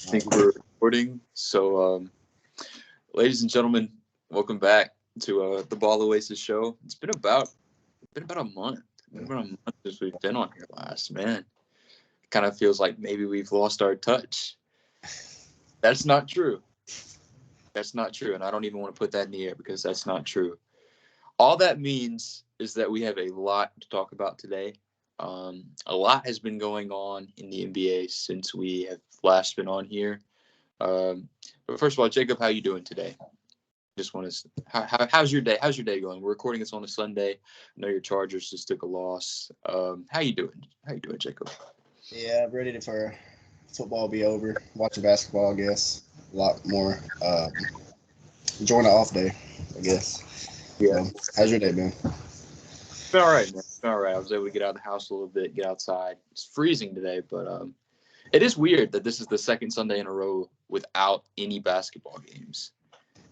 think we're recording. Ladies and gentlemen, welcome back to the Ball Oasis show. It's been about a month. It's been about a month since we've been on here last. Man, it kind of feels like maybe we've lost our touch. That's not true. That's not true, and I don't even want to put that in the air because that's not true. All that means is that we have a lot to talk about today. A lot has been going on in the NBA since we have last been on here. But first of all, Jacob, how you doing today? Just want to how's your day? How's your day going? We're recording this on a Sunday. I know your Chargers just took a loss. How you doing? How you doing, Jacob? Yeah, I'm ready for football to be over. Watching basketball, I guess. A lot more. Enjoying an off day, I guess. Yeah. So, how's your day been? It's been all right, man. It's been all right. I was able to get out of the house a little bit, get outside. It's freezing today, but it is weird that this is the second Sunday in a row without any basketball games.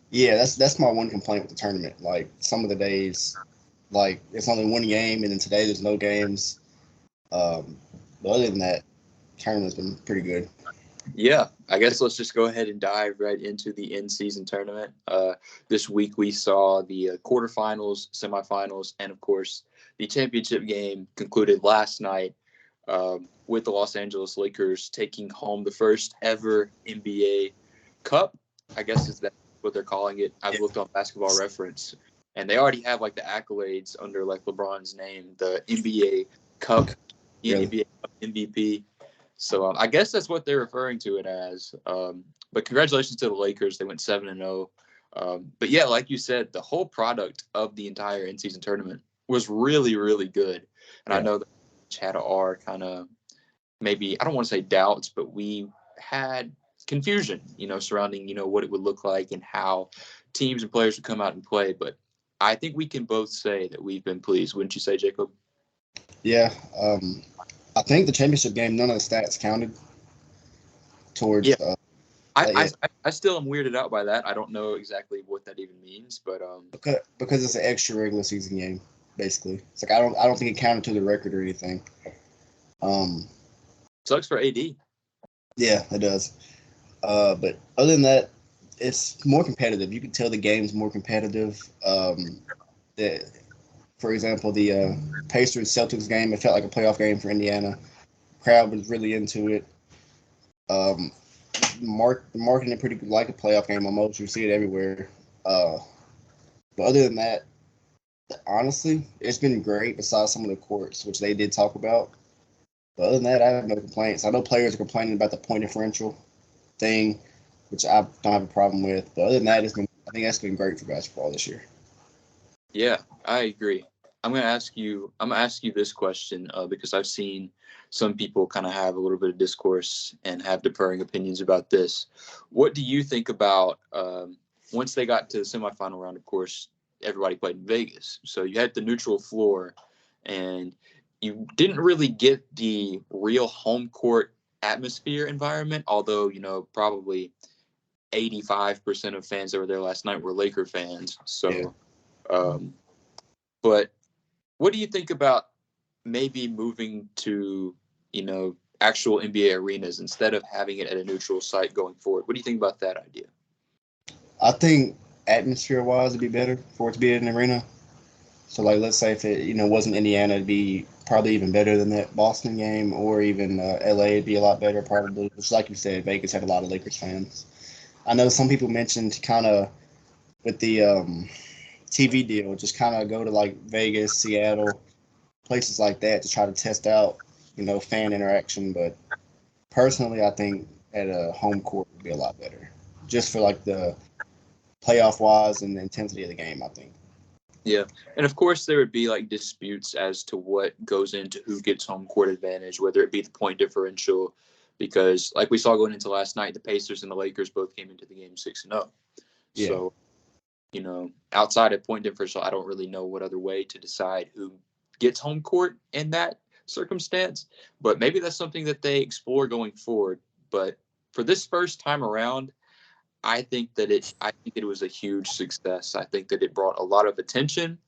Yeah, that's my one complaint with the tournament. Like some of the days, like it's only one game, and then today there's no games. But other than that, tournament's been pretty good. Yeah, I guess let's just go ahead and dive right into the in-season tournament. This week we saw the quarterfinals, semifinals, and of course the championship game concluded last night with the Los Angeles Lakers taking home the first ever NBA Cup. I guess is that what they're calling it. I've looked on Basketball Reference, and they already have like the accolades under like LeBron's name, the NBA Cup, NBA Cup MVP. So I guess that's what they're referring to it as. But congratulations to the Lakers. They went 7-0. But yeah, like you said, the whole product of the entire in-season tournament was really, really good. And I know that had our kind of maybe, I don't want to say doubts, but we had confusion, surrounding, what it would look like and how teams and players would come out and play. But I think we can both say that we've been pleased. Wouldn't you say, Jacob? Yeah. I think the championship game, none of the stats counted towards. Yeah. I still am weirded out by that. I don't know exactly what that even means, but because it's an extra regular season game, basically. It's like I don't think it counted to the record or anything. Sucks for AD. Yeah, it does. But other than that, it's more competitive. You can tell the game's more competitive. For example, the Pacers Celtics game, it felt like a playoff game for Indiana. Crowd was really into it. Marketing it pretty like a playoff game almost. You see it everywhere. But other than that, honestly, it's been great besides some of the courts, which they did talk about. But other than that, I have no complaints. I know players are complaining about the point differential thing, which I don't have a problem with. But other than that, I think that's been great for basketball this year. Yeah, I agree. I'm gonna ask you this question because I've seen some people kind of have a little bit of discourse and have differing opinions about this. What do you think about once they got to the semifinal round? Of course, everybody played in Vegas, so you had the neutral floor, and you didn't really get the real home court atmosphere environment. Although probably 85% of fans that were there last night were Laker fans. So. Yeah. But what do you think about maybe moving to, actual NBA arenas instead of having it at a neutral site going forward? What do you think about that idea? I think atmosphere-wise, it'd be better for it to be in an arena. So, like, let's say if it, wasn't Indiana, it'd be probably even better than that Boston game, or even LA, it'd be a lot better probably. Just like you said, Vegas had a lot of Lakers fans. I know some people mentioned kind of with the TV deal, just kind of go to like Vegas, Seattle, places like that to try to test out, fan interaction. But personally, I think at a home court would be a lot better, just for like the playoff wise and the intensity of the game, I think. Yeah, and of course there would be like disputes as to what goes into who gets home court advantage, whether it be the point differential, because like we saw going into last night, the Pacers and the Lakers both came into the game 6-0. Yeah. So, outside of point differential, I don't really know what other way to decide who gets home court in that circumstance. But maybe that's something that they explore going forward. But for this first time around, I think that it was a huge success. I think that it brought a lot of attention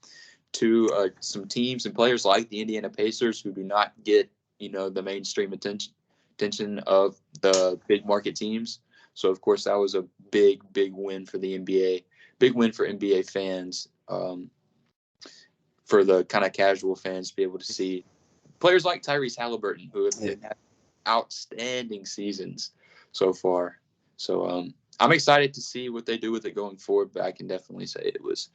to some teams and players like the Indiana Pacers who do not get, the mainstream attention attention of the big market teams. So, of course, that was a big, big win for the NBA. Big win for NBA fans, for the kind of casual fans to be able to see players like Tyrese Halliburton, who have been having outstanding seasons so far. So I'm excited to see what they do with it going forward, but I can definitely say it was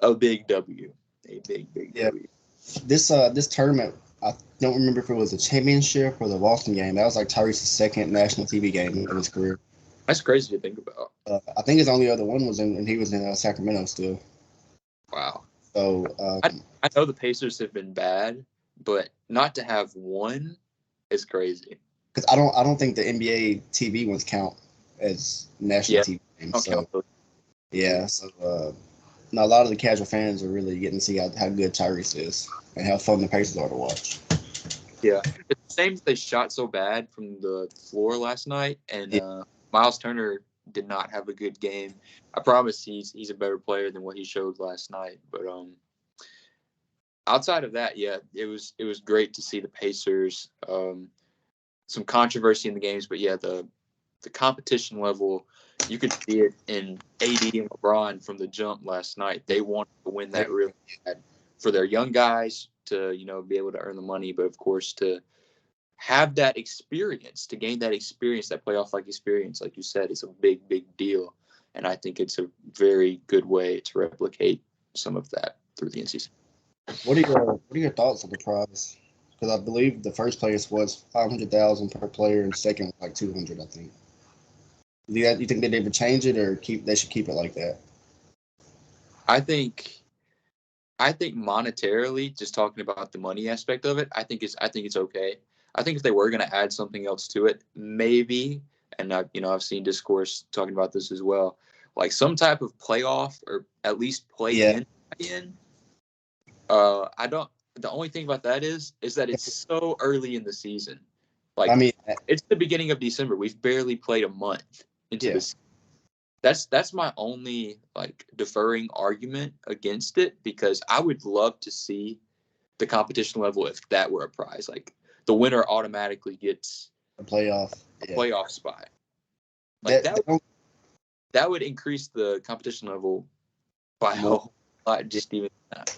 a big W, a big, big W. This tournament, I don't remember if it was a championship or the Boston game. That was like Tyrese's second national TV game in his career. That's crazy to think about. I think his only other one was and he was in Sacramento still. Wow. So I know the Pacers have been bad, but not to have one is crazy. Because I don't think the NBA TV ones count as national TV games. So yeah, so now a lot of the casual fans are really getting to see how good Tyrese is and how fun the Pacers are to watch. Yeah, it's the same. They shot so bad from the floor last night, and Miles Turner did not have a good game. I promise he's a better player than what he showed last night. But outside of that, yeah, it was great to see the Pacers. Some controversy in the games, but yeah, the competition level, you could see it in AD and LeBron from the jump last night. They wanted to win that really bad for their young guys to, be able to earn the money, but of course to have that experience, to gain that experience, that playoff-like experience, like you said, is a big, big deal. And I think it's a very good way to replicate some of that through the NCAA. What are your thoughts on the prize? Because I believe the first place was $500,000 per player, and second was like $200,000, I think. Do you think they'd ever change it, or they should keep it like that? I think monetarily, just talking about the money aspect of it, I think it's okay. I think if they were going to add something else to it, maybe, and I've seen discourse talking about this as well, like some type of playoff or at least play in. The only thing about that is that it's so early in the season. Like, I mean, it's the beginning of December. We've barely played a month into this. That's my only deferring argument against it, because I would love to see the competition level if that were a prize. Like the winner automatically gets a playoff spot. Like that would increase the competition level by a whole lot, just even that.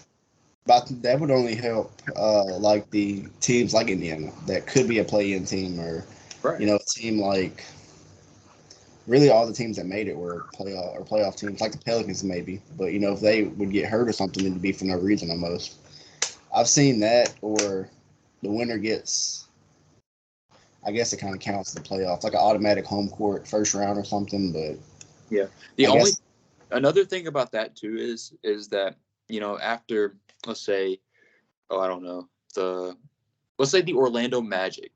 But that would only help like the teams like Indiana that could be a play-in team, or a team like really all the teams that made it were playoff teams, like the Pelicans maybe. But if they would get hurt or something, it'd be for no reason almost. I've seen that, or the winner gets, I guess it kind of counts the playoffs, like an automatic home court first round or something. But yeah, another thing about that too is that after, let's say, let's say the Orlando Magic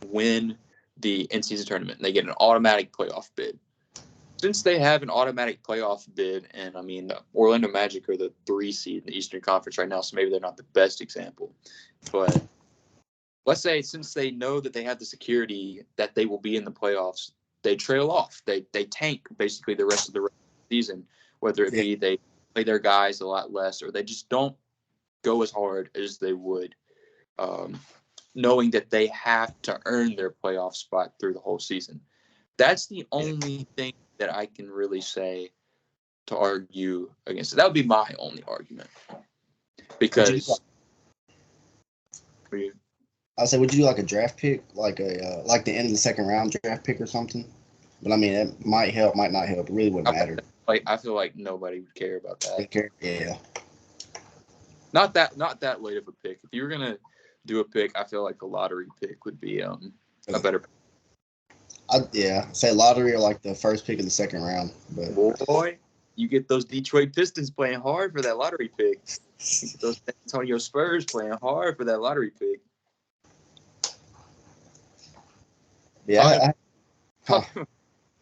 win the in-season tournament and they get an automatic playoff bid. Since they have an automatic playoff bid, and I mean, the Orlando Magic are the 3 seed in the Eastern Conference right now, so maybe they're not the best example. But let's say since they know that they have the security that they will be in the playoffs, they trail off. They tank basically the rest of the season, whether it be they play their guys a lot less, or they just don't go as hard as they would, knowing that they have to earn their playoff spot through the whole season. That's the only thing that I can really say to argue against it. That would be my only argument. Because I said, would you do like a draft pick, like the end of the second round draft pick or something? But I mean, it might help, might not help. It really wouldn't matter. I feel like nobody would care about that. Yeah. Not that late of a pick. If you were gonna do a pick, I feel like a lottery pick would be a better pick. Say lottery or like the first pick of the second round. But boy, you get those Detroit Pistons playing hard for that lottery pick. You get those San Antonio Spurs playing hard for that lottery pick. Yeah.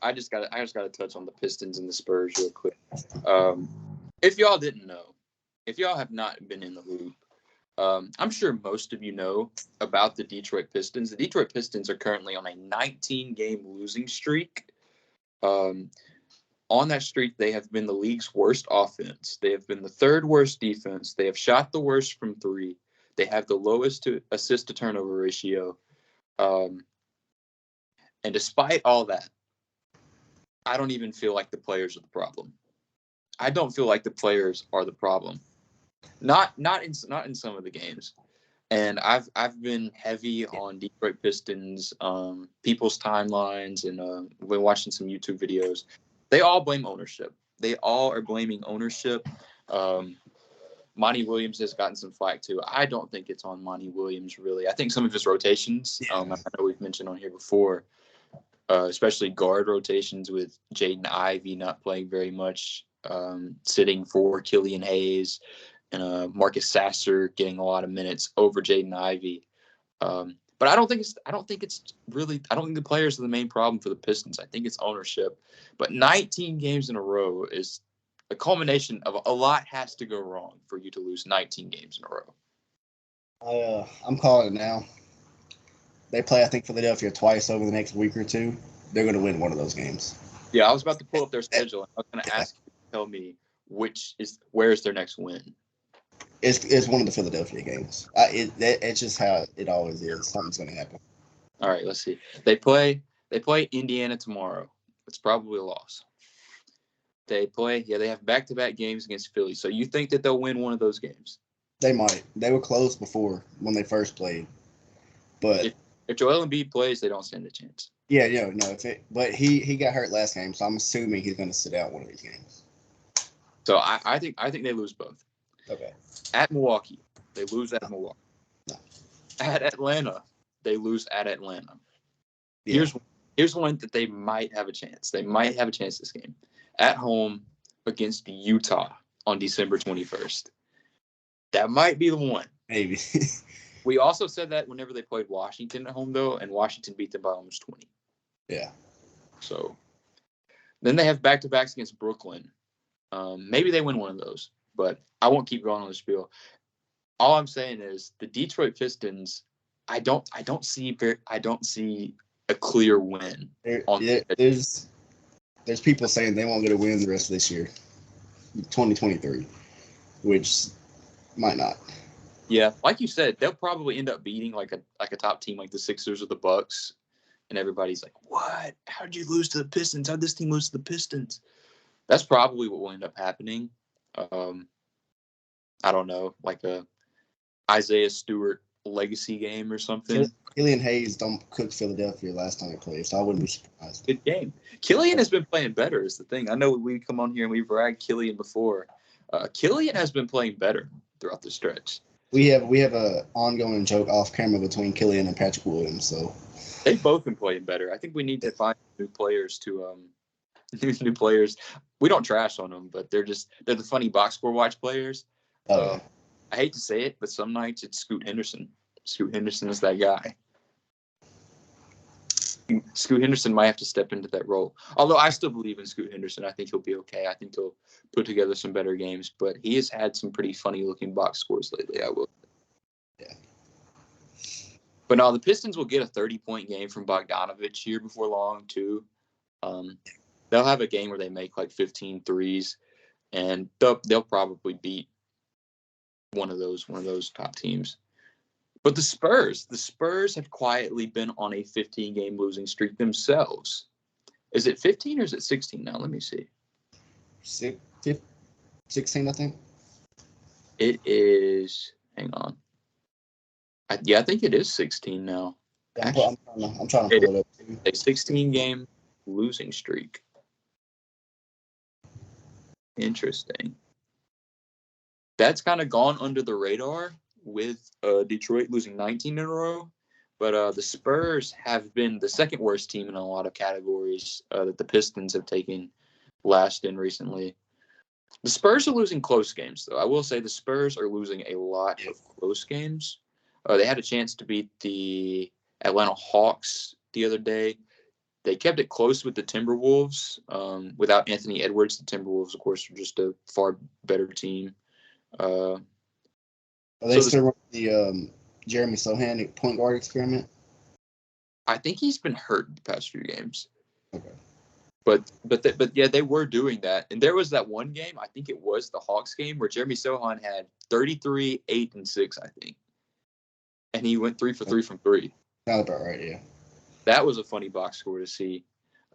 I just got to touch on the Pistons and the Spurs real quick. If y'all didn't know, if y'all have not been in the loop, I'm sure most of you know about the Detroit Pistons. The Detroit Pistons are currently on a 19-game losing streak. On that streak, they have been the league's worst offense. They have been the 3rd worst defense. They have shot the worst from 3. They have the lowest assist to turnover ratio. And despite all that, I don't even feel like the players are the problem. I don't feel like the players are the problem. Not in some of the games. And I've been heavy on Detroit Pistons, people's timelines, and been watching some YouTube videos. They all blame ownership. They all are blaming ownership. Monty Williams has gotten some flack too. I don't think it's on Monty Williams really. I think some of his rotations. I know we've mentioned on here before, especially guard rotations with Jaden Ivey not playing very much, sitting for Killian Hayes. And Marcus Sasser getting a lot of minutes over Jaden Ivey. But I don't think the players are the main problem for the Pistons. I think it's ownership. But 19 games in a row is a culmination of a lot has to go wrong for you to lose 19 games in a row. I'm calling it now. They play, I think, Philadelphia twice over the next week or two. They're going to win one of those games. Yeah, I was about to pull up their schedule. I was going to ask you to tell me where's their next win. It's one of the Philadelphia games. It's just how it always is. Something's going to happen. All right, let's see. They play Indiana tomorrow. It's probably a loss. They have back-to-back games against Philly. So you think that they'll win one of those games? They might. They were close before when they first played. But if Joel Embiid plays, they don't stand a chance. Yeah, no. But he got hurt last game, so I'm assuming he's going to sit out one of these games. So I think they lose both. Okay. At Milwaukee, they lose at Milwaukee. No. At Atlanta, they lose at Atlanta. Yeah. Here's one that they might have a chance. They might have a chance this game. At home against Utah on December 21st. That might be the one. Maybe. We also said that whenever they played Washington at home, though, and Washington beat them by almost 20. Yeah. So then they have back-to-backs against Brooklyn. Maybe they win one of those, but I won't keep going on the spiel. All I'm saying is the Detroit Pistons. I don't see a clear win. There's people saying they won't get a win the rest of this year, 2023, which might not. Yeah, like you said, they'll probably end up beating like a top team like the Sixers or the Bucks, and everybody's like, "What? How did you lose to the Pistons? How did this team lose to the Pistons?" That's probably what will end up happening. I don't know, like a Isaiah Stewart legacy game or something. Killian Hayes don't cook Philadelphia last time he played, so I wouldn't be surprised. Good game. Killian has been playing better is the thing. I know we come on here and we've ragged Killian before. Killian has been playing better throughout the stretch. We have a ongoing joke off camera between Killian and Patrick Williams, so they've both been playing better. I think we need to find new players to new players. We don't trash on them, but they're the funny box score watch players. I hate to say it, but some nights it's Scoot Henderson. Scoot Henderson is that guy. Scoot Henderson might have to step into that role. Although I still believe in Scoot Henderson. I think he'll be okay. I think he'll put together some better games. But he has had some pretty funny-looking box scores lately, I will. Yeah. But no, the Pistons will get a 30-point game from Bogdanovich here before long, too. They'll have a game where they make like 15 threes, and they'll probably beat one of those top teams. But the Spurs have quietly been on a 15-game losing streak themselves. Is it 15 or is it 16 now? Let me see. 16, I think. It is. Hang on. I think it is 16 now. Yeah, I'm trying to pull it up. A 16-game losing streak. Interesting. That's kind of gone under the radar with Detroit losing 19 in a row. But the Spurs have been the second worst team in a lot of categories that the Pistons have taken last in recently. The Spurs are losing close games, though. I will say the Spurs are losing a lot of close games. They had a chance to beat the Atlanta Hawks the other day. They kept it close with the Timberwolves. Without Anthony Edwards, the Timberwolves, of course, are just a far better team. Are they still running the Jeremy Sohan point guard experiment? I think he's been hurt the past few games. Okay. But yeah, they were doing that. And there was that one game, I think it was the Hawks game, where Jeremy Sohan had 33, 8, and 6, I think. And he went 3 for 3 from 3. Not about right, yeah. that was a funny box score to see.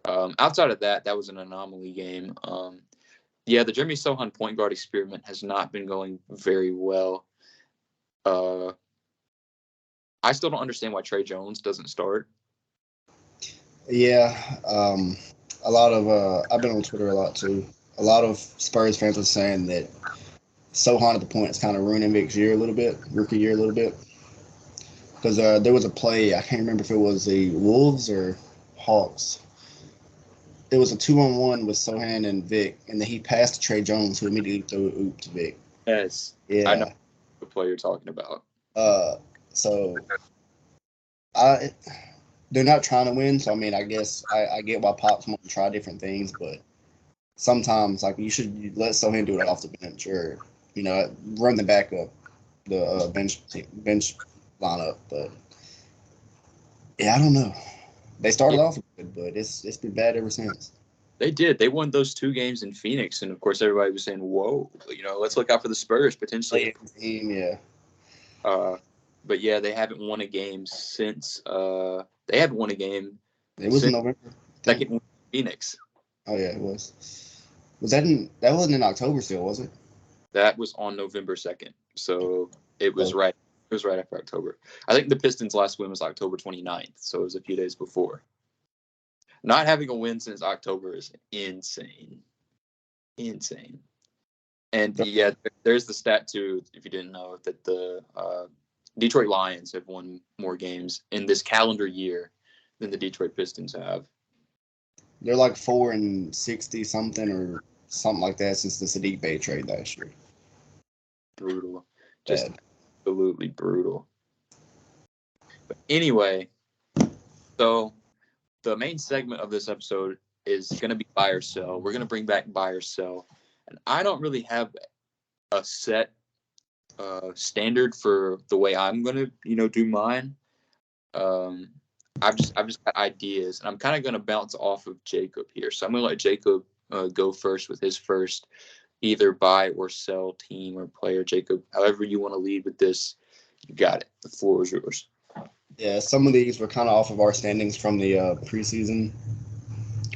Outside of that, that was an anomaly game. Yeah, the Jeremy Sochan point guard experiment has not been going very well. I still don't understand why Trey Jones doesn't start. Yeah, a lot of I've been on Twitter a lot too. A lot of Spurs fans are saying that Sochan at the point is kind of ruining Vic's year a little bit, rookie year a little bit. Because there was a play, I can't remember if it was the Wolves or Hawks. It was a 2-on-1 with Sochan and Vic, and then he passed to Trey Jones, who immediately threw an oop to Vic. Yes, Yeah. I know the play you're talking about. So they're not trying to win. So I mean, I guess I get why Pops want to try different things, but sometimes like you should let Sochan do it off the bench, or run the backup, the bench lineup. But yeah, I don't know. They started off good, but it's been bad ever since. They did. They won those 2 games in Phoenix, and of course, everybody was saying, "Whoa, let's look out for the Spurs potentially." Team, yeah. But yeah, they haven't won a game since. They haven't won a game. It was in November. Second win in Phoenix. Oh yeah, it was. That wasn't in October still, was it? That was on November 2nd. So it was right. It was right after October. I think the Pistons' last win was October 29th, so it was a few days before. Not having a win since October is insane. Insane. And yeah, there's the stat too, if you didn't know, that the Detroit Lions have won more games in this calendar year than the Detroit Pistons have. They're like 4-60 something or something like that since the Sadiq Bey trade last year. Brutal. Just absolutely brutal. But anyway, so the main segment of this episode is going to be buy or sell. We're going to bring back buy or sell. And I don't really have a set standard for the way I'm going to, do mine. I've just got ideas, and I'm kind of going to bounce off of Jacob here. So I'm going to let Jacob go first with his first either buy or sell team or player. Jacob, however you want to lead with this, you got it. The floor is yours. Yeah, some of these were kind of off of our standings from the preseason,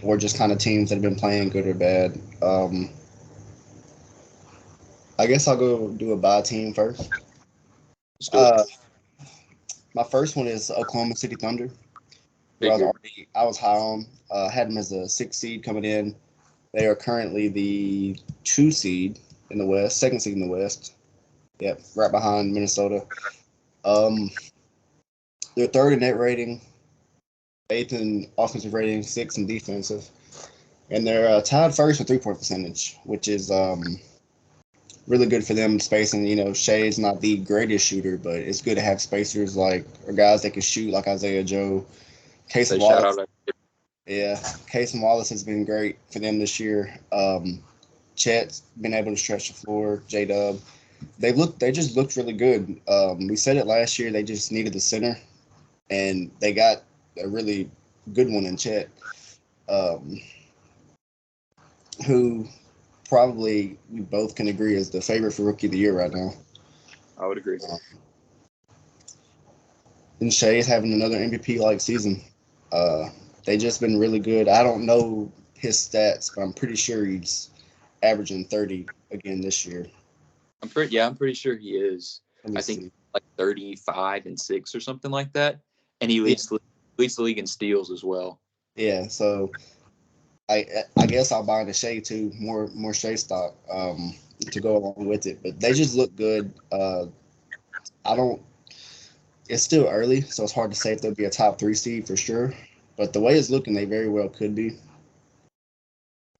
or just kind of teams that have been playing good or bad. I guess I'll go do a buy team first. My first one is Oklahoma City Thunder. I was high on. Had them as a 6th seed coming in. They are currently the 2 seed in the West, 2nd seed in the West. Yep, right behind Minnesota. They're 3rd in net rating, 8th in offensive rating, 6th in defensive, and they're tied 1st in 3-point percentage, which is really good for them spacing. Shea's not the greatest shooter, but it's good to have spacers or guys that can shoot like Isaiah Joe. Casey Wallace. Yeah, Casey Wallace has been great for them this year. Chet's been able to stretch the floor. J-Dub. They just looked really good. We said it last year. They just needed the center, and they got a really good one in Chet, who probably we both can agree is the favorite for Rookie of the Year right now. I would agree. And Shea is having another MVP-like season. They just been really good. I don't know his stats, but I'm pretty sure he's averaging 30 again this year. I'm pretty sure he is. I think like 35 and 6 or something like that, and he leads the league in steals as well. Yeah, so I guess I'll buy into Shea too, more Shea stock to go along with it. But they just look good. It's still early, so it's hard to say if they'll be a top 3 seed for sure. But the way it's looking, they very well could be.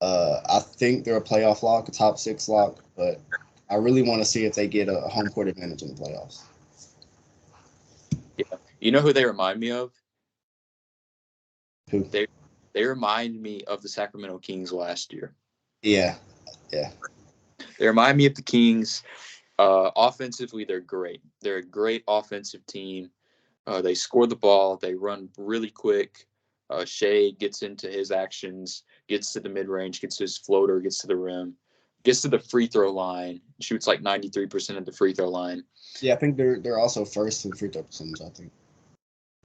I think they're a playoff lock, a top 6 lock, but I really want to see if they get a home court advantage in the playoffs. Yeah. You know who they remind me of? Who? They remind me of the Sacramento Kings last year. Yeah. They remind me of the Kings. Offensively, they're great. They're a great offensive team. They score the ball. They run really quick. Shea gets into his actions, gets to the mid-range, gets to his floater, gets to the rim, gets to the free throw line, shoots like 93% of the free throw line. Yeah, I think they're also 1st in free throw percentage, I think.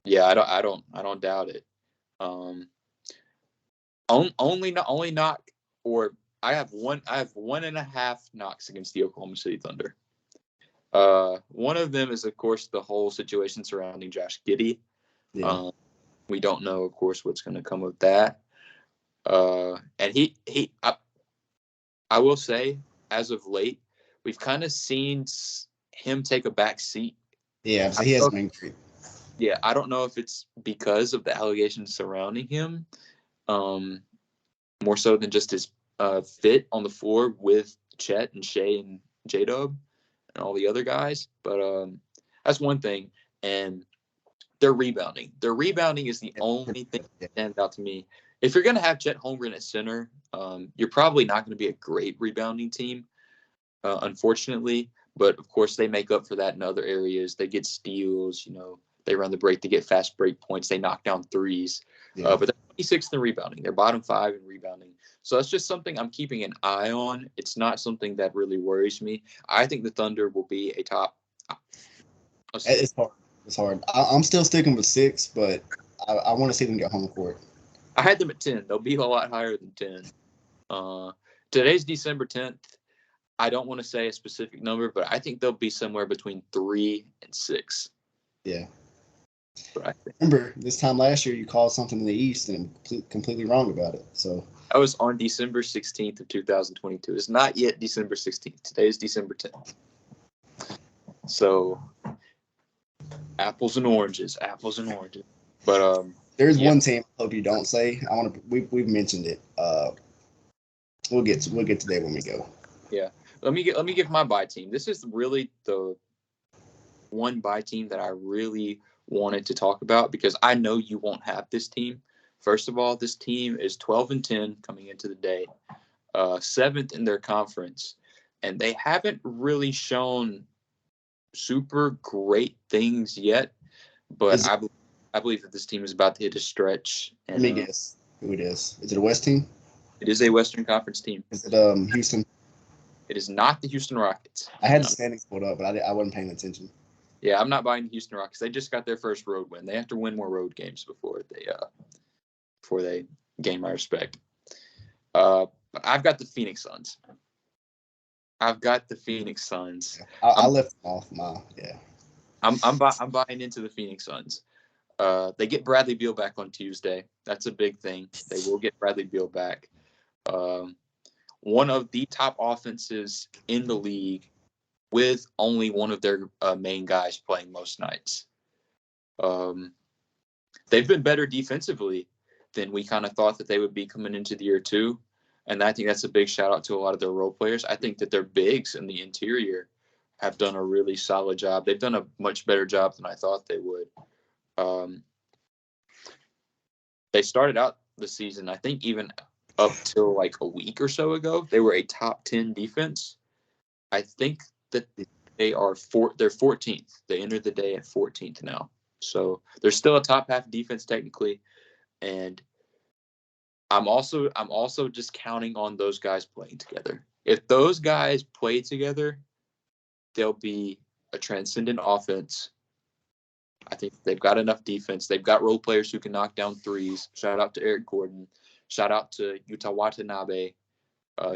Yeah, I don't doubt it. Only knock, or I have 1.5 knocks against the Oklahoma City Thunder. One of them is, of course, the whole situation surrounding Josh Giddey. Yeah. We don't know, of course, what's going to come of that. And I will say, as of late, we've kind of seen him take a back seat. Yeah, so he hasn't been great. Yeah, I don't know if it's because of the allegations surrounding him, more so than just his fit on the floor with Chet and Shea and J-Dub and all the other guys. But that's one thing. And their rebounding. Their rebounding is the only thing that stands out to me. If you're going to have Chet Holmgren at center, you're probably not going to be a great rebounding team, unfortunately. But, of course, they make up for that in other areas. They get steals, they run the break, they get fast break points, they knock down threes. Yeah. But they're 26th in rebounding. They're bottom 5 in rebounding. So that's just something I'm keeping an eye on. It's not something that really worries me. I think the Thunder will be a top. It's hard. It's hard. I'm still sticking with 6, but I want to see them get home court. I had them at 10. They'll be a lot higher than 10. Today's December 10th. I don't want to say a specific number, but I think they'll be somewhere between 3 and 6. Yeah. Right. Remember, this time last year you called something in the East and completely wrong about it. So I was on December 16th of 2022. It's not yet December 16th. Today is December 10th. So apples and oranges. But there's one team I hope you don't say. We've mentioned it. We'll get to that when we go. Yeah. Let me give my bye team. This is really the one bye team that I really wanted to talk about because I know you won't have this team. First of all, this team is 12-10 coming into the day, 7th in their conference, and they haven't really shown super great things yet. But I believe that this team is about to hit a stretch. And, let me guess who it is. Is it a West team? It is a Western Conference team. Is it Houston? It is not the Houston Rockets. I had the standings pulled up, but I wasn't paying attention. Yeah, I'm not buying the Houston Rockets. They just got their first road win. They have to win more road games before they gain my respect. But I've got the Phoenix Suns. I left them off I'm buying into the Phoenix Suns. They get Bradley Beal back on Tuesday. That's a big thing. They will get Bradley Beal back. One of the top offenses in the league with only one of their main guys playing most nights. They've been better defensively than we kind of thought that they would be coming into the year too. And I think that's a big shout out to a lot of their role players. I think that their bigs in the interior have done a really solid job. They've done a much better job than I thought they would. They started out the season, I think even up till like a week or so ago, they were a top 10 defense. I think that they're 14th. They entered the day at 14th now. So they're still a top half defense technically. And I'm also just counting on those guys playing together. If those guys play together, they'll be a transcendent offense. I think they've got enough defense. They've got role players who can knock down threes. Shout out to Eric Gordon. Shout out to Yuta Watanabe.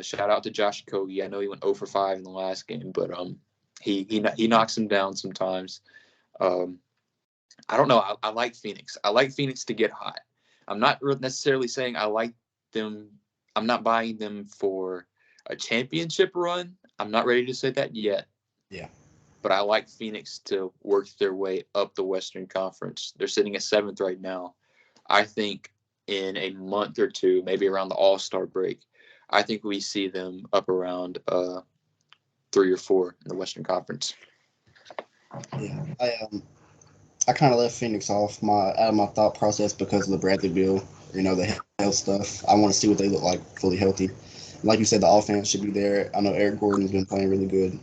Shout out to Josh Okogie. I know he went 0 for 5 in the last game, but he knocks him down sometimes. I don't know. I like Phoenix. I like Phoenix to get hot. I'm not necessarily saying I like them. I'm not buying them for a championship run. I'm not ready to say that yet. Yeah. But I like Phoenix to work their way up the Western Conference. They're sitting at 7th right now. I think in a month or two, maybe around the All-Star break, I think we see them up around 3 or 4 in the Western Conference. Yeah, I kind of left Phoenix out of my thought process because of the Bradley Beal, the health stuff. I want to see what they look like fully healthy. Like you said, the offense should be there. I know Eric Gordon's been playing really good.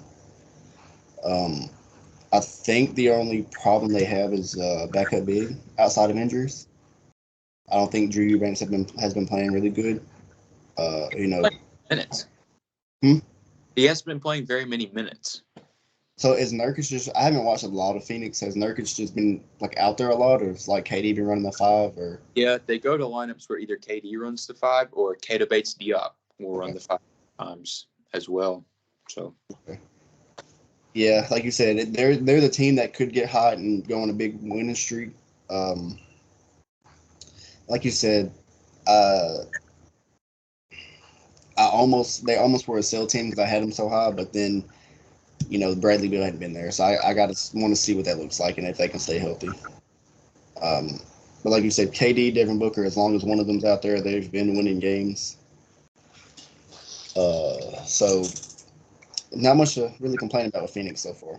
I think the only problem they have is backup big outside of injuries. I don't think Drew Eubanks has been playing really good. Minutes. He He hasn't been playing very many minutes. So is Nurkic just? I haven't watched a lot of Phoenix. Has Nurkic just been like out there a lot, or is like KD been running the five? Or Yeah, they go to lineups where either KD runs the five or Keita Bates Diop will run okay. the 5 times as well. So Okay. Yeah, like you said, they're the team that could get hot and go on a big winning streak. Um, like you said, uh, they almost were a sell team because I had them so high, but then Bradley Beal hadn't been there, so I got to want to see what that looks like and if they can stay healthy. Um, but like you said, KD, Devin Booker, as long as one of them's out there, they've been winning games. So not much to really complain about with Phoenix so far.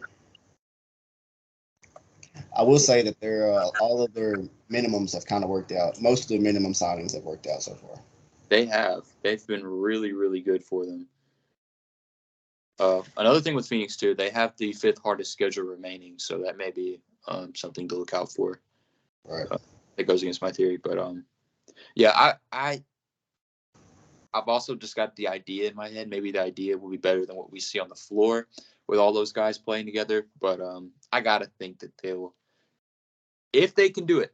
I will say that all of their minimums have kind of worked out. Most of the minimum signings have worked out so far. they've been really, really good for them. Another thing with Phoenix too, they have the 5th hardest schedule remaining, so that may be something to look out for. Right. It goes against my theory, but yeah, I've also just got the idea in my head. Maybe the idea will be better than what we see on the floor with all those guys playing together. But I gotta think that they will, if they can do it,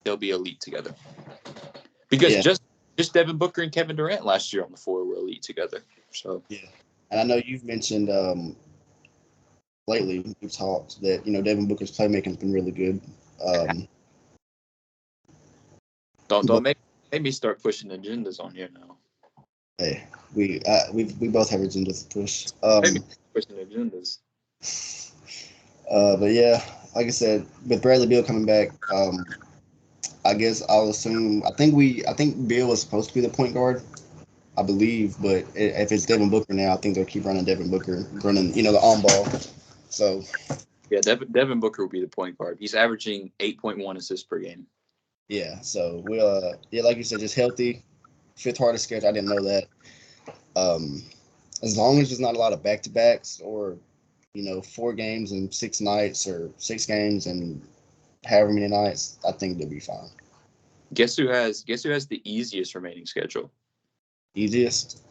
they'll be elite together. Because Yeah. just Devin Booker and Kevin Durant last year on the floor were elite together. So Yeah. And I know you've mentioned lately we've talked that Devin Booker's playmaking has been really good. don't make me start pushing agendas on here now. Hey, we both have agendas to push. Maybe pushing agendas. But yeah, like I said, with Bradley Beal coming back, I guess I'll assume. I think Beal was supposed to be the point guard, I believe. But if it's Devin Booker now, I think they'll keep running Devin Booker, running the on ball. So yeah, Devin Booker will be the point guard. He's averaging 8.1 assists per game. yeah, so we'll like you said, just healthy, 5th hardest schedule. I didn't know that. As long as there's not a lot of back to backs or 4 games and 6 nights or 6 games and however many nights, I think they'll be fine. Guess who has the easiest remaining schedule? Easiest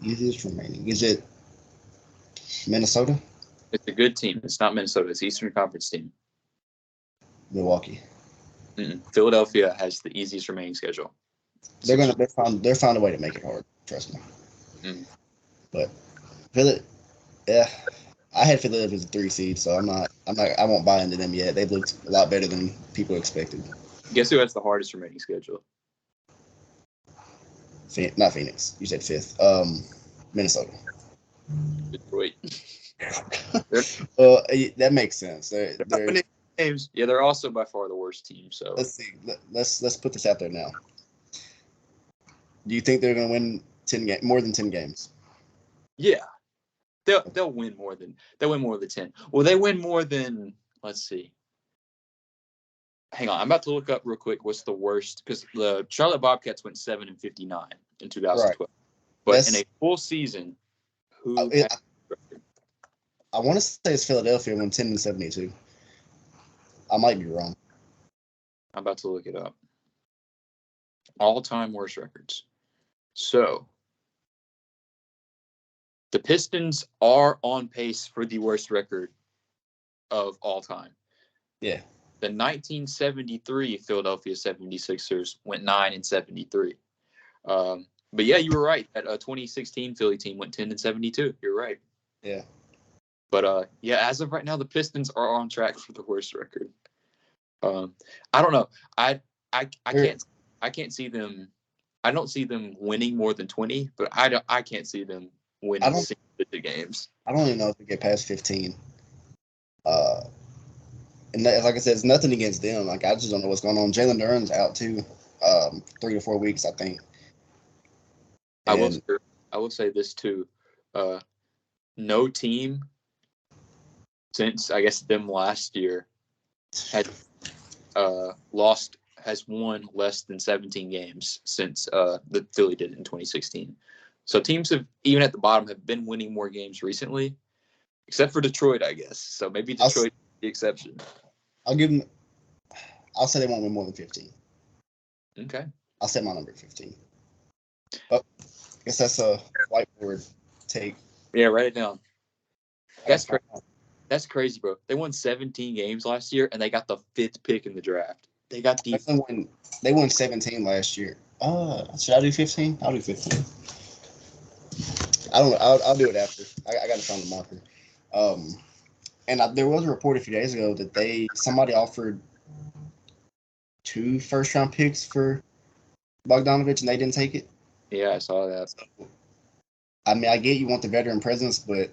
remaining. Is it Minnesota? It's a good team. It's not Minnesota. It's Eastern Conference team. Milwaukee. Philadelphia has the easiest remaining schedule. They're find a way to make it hard. Trust me. But yeah, I had Philadelphia as a 3 seed, so I won't buy into them yet. They've looked a lot better than people expected. Guess who has the hardest remaining schedule? Not Phoenix. You said 5th. Minnesota. Detroit. Well, that makes sense. They're games. Yeah, they're also by far the worst team. So let's see. Let's put this out there now. Do you think they're going to win more than 10 games? Yeah, they'll win more than 10. Well, they win more than, let's see. Hang on, I'm about to look up real quick what's the worst, because the Charlotte Bobcats went 7-59 in 2012. Right. But in a full season, I want to say it's Philadelphia went 10-72. I might be wrong. I'm about to look it up. All-time worst records. So the Pistons are on pace for the worst record of all time. Yeah. The 1973 Philadelphia 76ers went 9-73. But yeah, you were right. That 2016 Philly team went 10-72. You're right. Yeah. But yeah, as of right now, the Pistons are on track for the worst record. I don't know. I can't see them. I don't see them winning more than 20, but I can't see them winning single-digit games. I don't even know if they get past 15. And like I said, it's nothing against them. Like, I just don't know what's going on. Jalen Duren's out too, 3 to 4 weeks, I think. And I will say this too. No team since, I guess, them last year has won less than 17 games since the Philly did it in 2016. So teams even at the bottom have been winning more games recently, except for Detroit, I guess. So maybe Detroit is the exception. I'll say they won't win more than 15. Okay. I'll set my number at 15. But guess that's a whiteboard take. Yeah, write it down. That's That's crazy, bro. They won 17 games last year, and they got the 5th pick in the draft. They got the. They won 17 last year. Should I do 15? I'll do 15. I don't know. I'll do it after. I got to find the marker. There was a report a few days ago that somebody offered 2 first-round picks for Bogdanovich, and they didn't take it. Yeah, I saw that. So, I mean, I get you want the veteran presence, but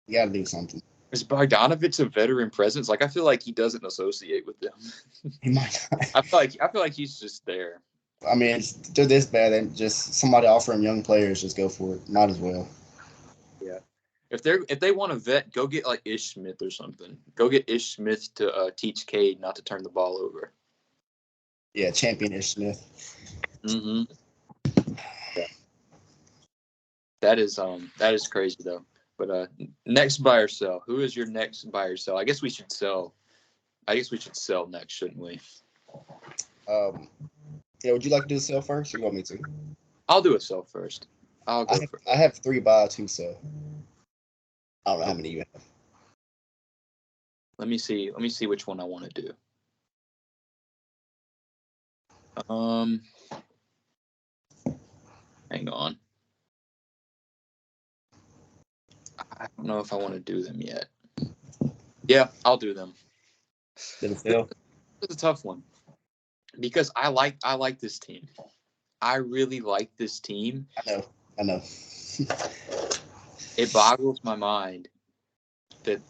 you got to do something. Is Bogdanovich a veteran presence? Like, I feel like he doesn't associate with them. He might not. I feel like he's just there. I mean, they're this bad. And just somebody offering young players, just go for it. Might as well. Yeah. If they want a vet, go get like Ish Smith or something. Go get Ish Smith to teach Cade not to turn the ball over. Yeah, champion Ish Smith. Mm-hmm. Yeah. That is crazy though. But next buy or sell. Who is your next buy or sell? I guess we should sell next, shouldn't we? Yeah, would you like to do the sell first, or you want me to? I'll do a sell first. I'll go first. I have 3 buy, 2 sell. I don't know how many you have. Let me see which one I want to do. Hang on. I don't know if I want to do them yet. Yeah, I'll do them. Did it sell? It's a tough one because I like this team. I really like this team. I know. It boggles my mind that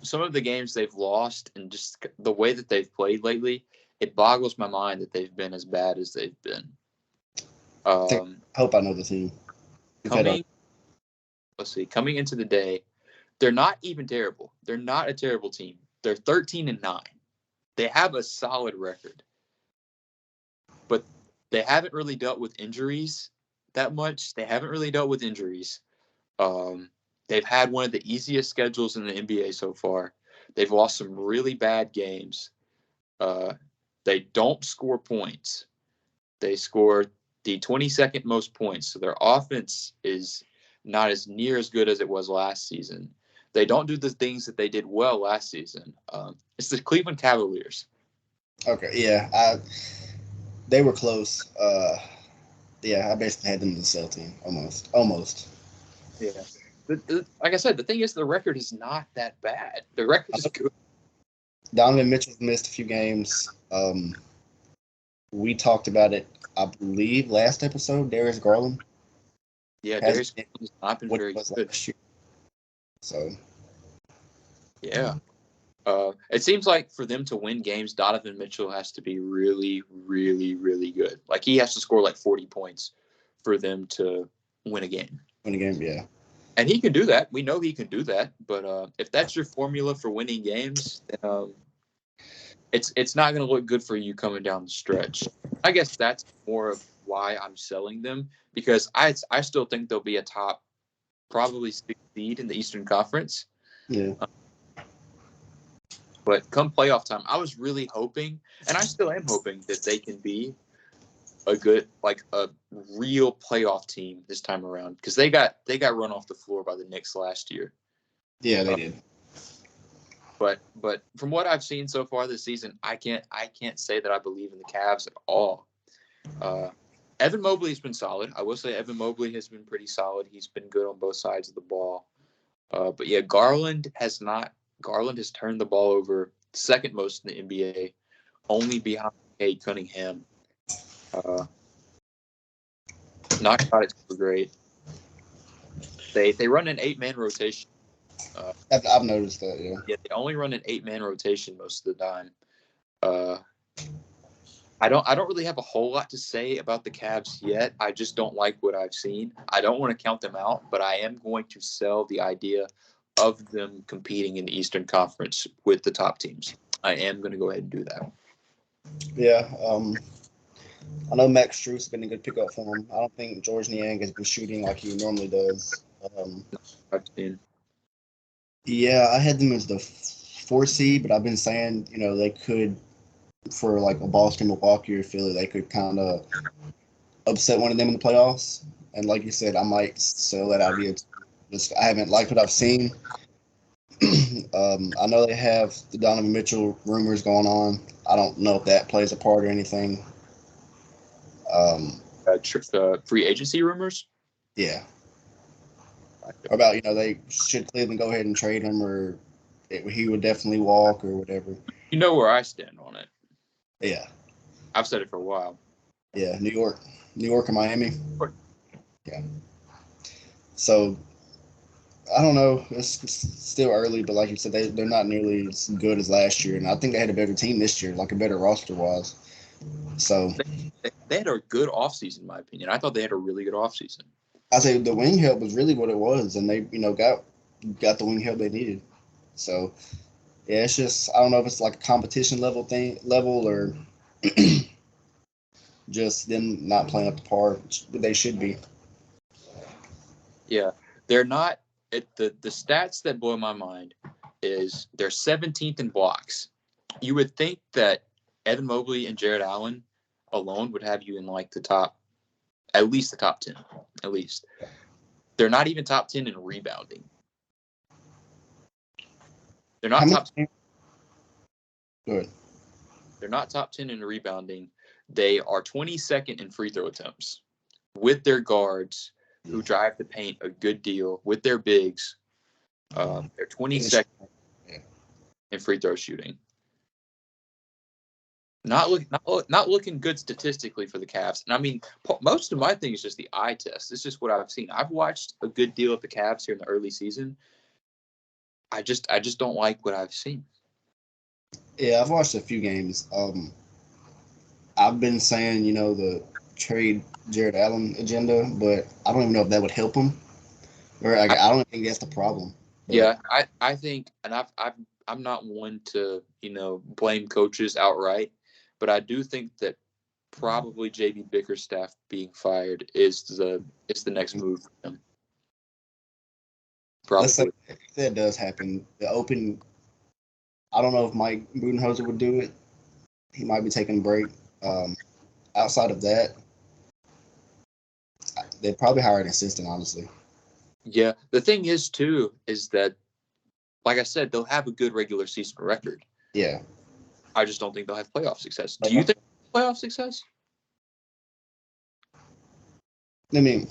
some of the games they've lost and just the way that they've played lately, it boggles my mind that they've been as bad as they've been. I hope I know the team. Coming into the day, they're not even terrible. They're not a terrible team. They're 13-9. They have a solid record. But they haven't really dealt with injuries that much. They've had one of the easiest schedules in the NBA so far. They've lost some really bad games. They don't score points. They score the 22nd most points. So their offense is not as near as good as it was last season. They don't do the things that they did well last season. It's the Cleveland Cavaliers. Okay, yeah. They were close. I basically had them in the sell team. Almost. Yeah. Like I said, the thing is the record is not that bad. The record is good. Donovan Mitchell's missed a few games. We talked about it, I believe, last episode. Darius Garland. Yeah, Darius Garland has not been very good. So. Yeah. It seems like for them to win games, Donovan Mitchell has to be really, really, really good. Like he has to score like 40 points for them to win a game. Yeah. And he can do that. We know he can do that. But if that's your formula for winning games, then it's not going to look good for you coming down the stretch. I guess that's more of why I'm selling them because I still think they'll be a top probably 6 seed in the Eastern Conference. Yeah. But come playoff time, I was really hoping, and I still am hoping, that they can be a good, like a real playoff team this time around because they got run off the floor by the Knicks last year. Yeah, they did. But from what I've seen so far this season, I can't say that I believe in the Cavs at all. Evan Mobley has been solid. I will say Evan Mobley has been pretty solid. He's been good on both sides of the ball. But yeah, Garland has turned the ball over second most in the NBA, only behind Cade Cunningham. Not quite as great. They run an 8-man rotation. I've noticed that, yeah. Yeah, they only run an 8-man rotation most of the time. I don't really have a whole lot to say about the Cavs yet. I just don't like what I've seen. I don't want to count them out, but I am going to sell the idea of them competing in the Eastern Conference with the top teams. I am going to go ahead and do that. Yeah, I know Max Strus has been a good pickup for him. I don't think George Niang has been shooting like he normally does. I've seen. Yeah, I had them as the 4 seed, but I've been saying, they could, for like a Boston, Milwaukee, or Philly, they could kind of upset one of them in the playoffs. And like you said, I might sell that idea. Just I haven't liked what I've seen. I know they have the Donovan Mitchell rumors going on. I don't know if that plays a part or anything. Free agency rumors. Yeah. About they should Cleveland go ahead and trade him, or he would definitely walk or whatever. You know where I stand on it. Yeah. I've said it for a while. Yeah, New York and Miami. Yeah. So I don't know. It's still early, but like you said, they're not nearly as good as last year, and I think they had a better team this year, like a better roster wise. So they had a good offseason, in my opinion. I thought they had a really good offseason. I say the wing help was really what it was, and they got the wing help they needed. So yeah, it's just I don't know if it's like a competition level or just them not playing up to par, which they should be. Yeah, they're not. The stats that blow my mind is they're 17th in blocks. You would think that Evan Mobley and Jared Allen alone would have you in like at least the top 10, at least. They're not even top 10 in rebounding. They're not top 10. Good. They're not top 10 in rebounding. They are 22nd in free throw attempts with their guards who drive the paint a good deal with their bigs. They're 22nd in free throw shooting. Not looking good statistically for the Cavs. And I mean, most of my thing is just the eye test. It's just what I've seen. I've watched a good deal of the Cavs here in the early season. I just don't like what I've seen. Yeah, I've watched a few games. I've been saying, the trade Jared Allen agenda, but I don't even know if that would help him. Or I don't think that's the problem. But, yeah, I think, and I'm not one to blame coaches outright, but I do think that probably JB Bickerstaff being fired is the next move for him. Probably. Let's say if that does happen, I don't know if Mike Budenholzer would do it. He might be taking a break. Outside of that, they'd probably hire an assistant, honestly. Yeah. The thing is, too, is that, like I said, they'll have a good regular season record. Yeah. I just don't think they'll have playoff success. Do you think playoff success? I mean,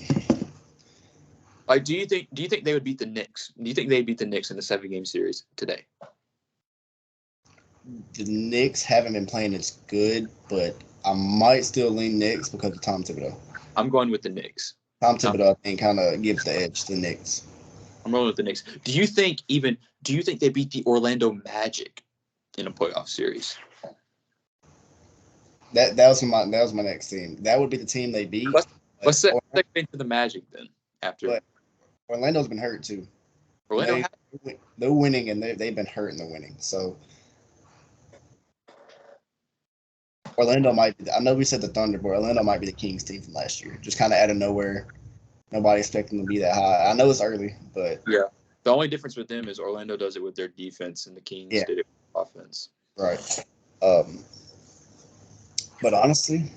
like, do you think they would beat the Knicks? Do you think they'd beat the Knicks in the 7-game series today? The Knicks haven't been playing as good, but I might still lean Knicks because of Tom Thibodeau. I'm going with the Knicks. Tom Thibodeau, I think, kind of gives the edge to the Knicks. I'm rolling with the Knicks. Do you think they beat the Orlando Magic in a playoff series? That was my next team. That would be the team they beat. Let's set into the Magic then. After, but Orlando's been hurt too. They're winning, and they've been hurt and they're winning. So Orlando might be. I know we said the Thunder, but Orlando might be the Kings team from last year. Just kind of out of nowhere. Nobody expecting them to be that high. I know it's early, but yeah. The only difference with them is Orlando does it with their defense, and the Kings did it with offense. Right. But honestly,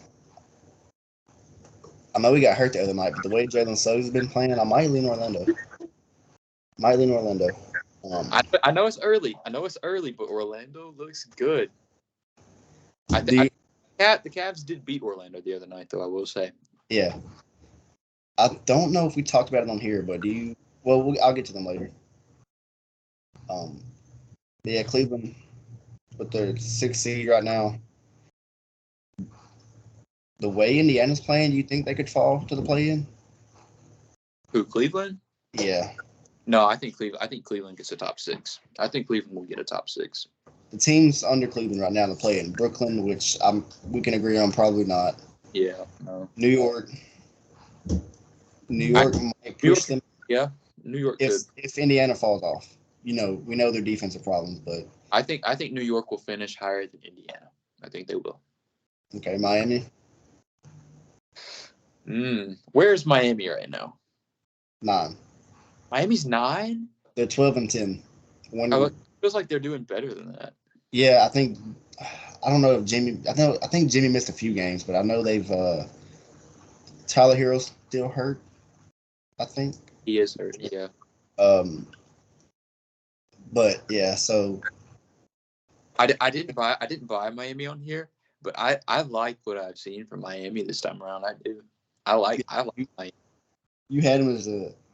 I know we got hurt the other night, but the way Jalen Suggs has been playing, I might lean Orlando. I know it's early. But Orlando looks good. The Cavs did beat Orlando the other night, though, I will say. Yeah. I don't know if we talked about it on here, but I'll get to them later. Yeah, Cleveland with their 6th seed right now. The way Indiana's playing, do you think they could fall to the play-in? Who, Cleveland? Yeah. No, I think Cleveland gets a top 6. I think Cleveland will get a top 6. The teams under Cleveland right now to play in Brooklyn, which we can agree on probably not. Yeah. No. New York might push them. Yeah, New York could. If Indiana falls off, we know their defensive problems, but I think New York will finish higher than Indiana. I think they will. Okay, Miami. Where's Miami right now? 9. Miami's 9? They're 12-10. It feels like they're doing better than that. Yeah, I don't know if Jimmy. I think Jimmy missed a few games, but I know they've. Tyler Hero's still hurt. I think. He is hurt. Yeah. But yeah, so I didn't buy Miami on here, but I like what I've seen from Miami this time around. I do. I like Miami. you had them as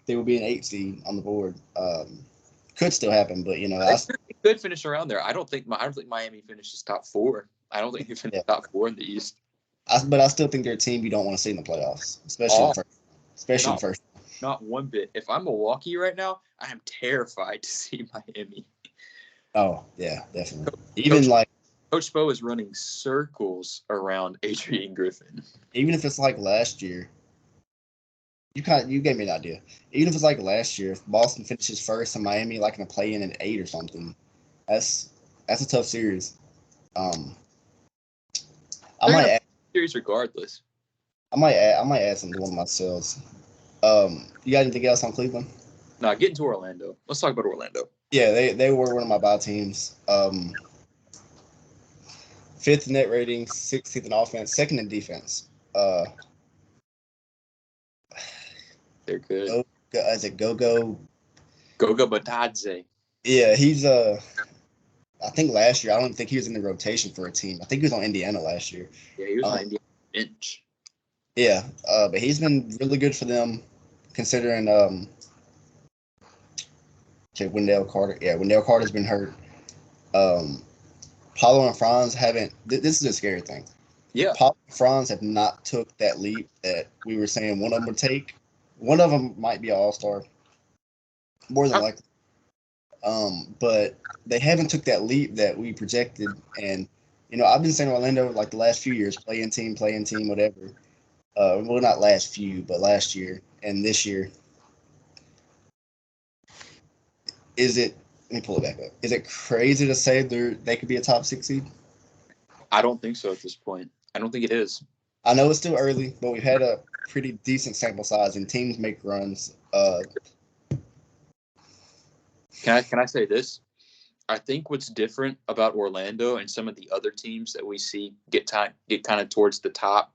they will be an 8 seed on the board. Could still happen, but They could finish around there. I don't think Miami finishes top 4. I don't think they finish top 4 in the East. But I still think they're a team you don't want to see in the playoffs, especially the first. Not one bit. If I'm Milwaukee right now, I am terrified to see Miami. Oh yeah, definitely. Coach Spo is running circles around Adrian Griffin. Even if it's like last year, you gave me an idea. Even if it's like last year, if Boston finishes first and Miami like in a play-in at 8 or something, that's a tough series. I might add series regardless. I might add something to one of my sales. You got anything else on Cleveland? No, get into Orlando. Let's talk about Orlando. Yeah, they were one of my buy teams. 5th in net rating, 16th in offense, 2nd in defense. They're good. Is it Goga Batadze? Yeah, he's I think last year I don't think he was in the rotation for a team. I think he was on Indiana last year. Yeah, he was on Indiana bench. Yeah, but he's been really good for them, considering Wendell Carter. Yeah, Wendell Carter's been hurt. Paulo and Franz haven't. This is a scary thing. Yeah, Paulo and Franz have not took that leap that we were saying one of them would take. One of them might be an all-star, more than likely. But they haven't took that leap that we projected. And I've been saying Orlando like the last few years, playing team, whatever. Well, not last few, but last year and this year. Let me pull it back up. Is it crazy to say they could be a top 6 seed? I don't think so at this point. I don't think it is. I know it's still early, but we've had a pretty decent sample size and teams make runs. Can I say this? I think what's different about Orlando and some of the other teams that we see get kind of towards the top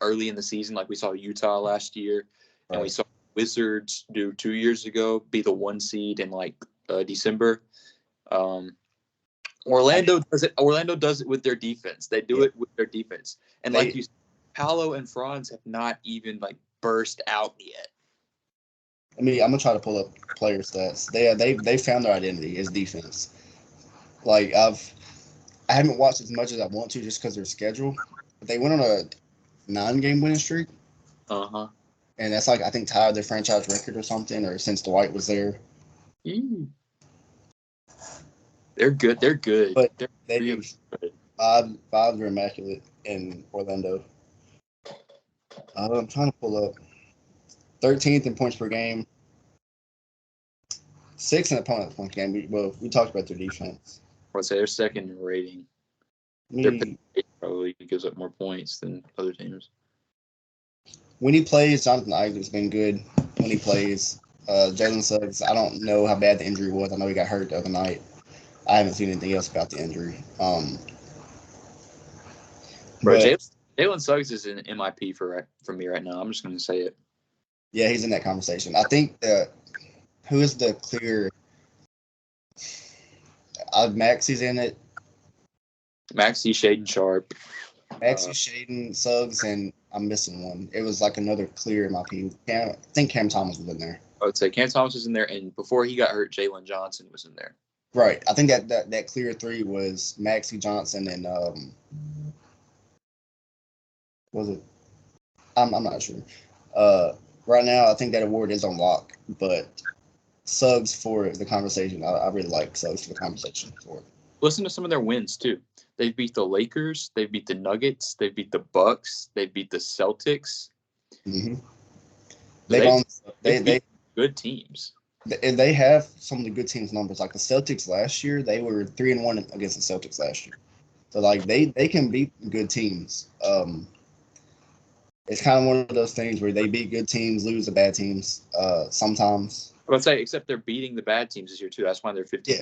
early in the season, like we saw Utah last year, and we saw Wizards do 2 years ago, be the 1 seed in like December. Orlando does it. Orlando does it with their defense. They do it with their defense, and like you said, Paolo and Franz have not even like burst out yet. I'm gonna try to pull up player stats. They found their identity as defense. Like I haven't watched as much as I want to just because their schedule. But they went on a 9-game winning streak. And that's like I think tied their franchise record or something, or since Dwight was there. They're good. They're good. But they're really good. Vibes are immaculate in Orlando. I'm trying to pull up 13th in points per game, 6th in opponent points per game. We talked about their defense. I'd say they're 2nd in rating. Their probably gives up more points than other teams. When he plays, Jonathan Isaac's been good. When he plays, Jalen Suggs, I don't know how bad the injury was. I know he got hurt the other night. I haven't seen anything else about the injury. Jalen Suggs is an MIP for me right now. I'm just going to say it. Yeah, he's in that conversation. I think who is the clear? Maxi's in it. Maxey, Shaden Sharp. Maxey, Shaden, Suggs, and I'm missing one. It was like another clear MIP. I think Cam Thomas was in there. I would say Cam Thomas was in there, and before he got hurt, Jalen Johnson was in there. Right. I think that clear 3 was Maxey, Johnson, and was it? I'm not sure. Right now, I think that award is on lock, but Suggs for the conversation. I really like Suggs for the conversation for it. Listen to some of their wins too. They beat the Lakers. They beat the Nuggets. They beat the Bucks. They beat the Celtics. Mm-hmm. They beat good teams. They have some of the good teams' numbers. Like the Celtics last year, they were 3-1 against the Celtics last year. So like they can beat good teams. It's kind of one of those things where they beat good teams, lose the bad teams. Sometimes. I would say, except they're beating the bad teams this year too. That's why they're 15.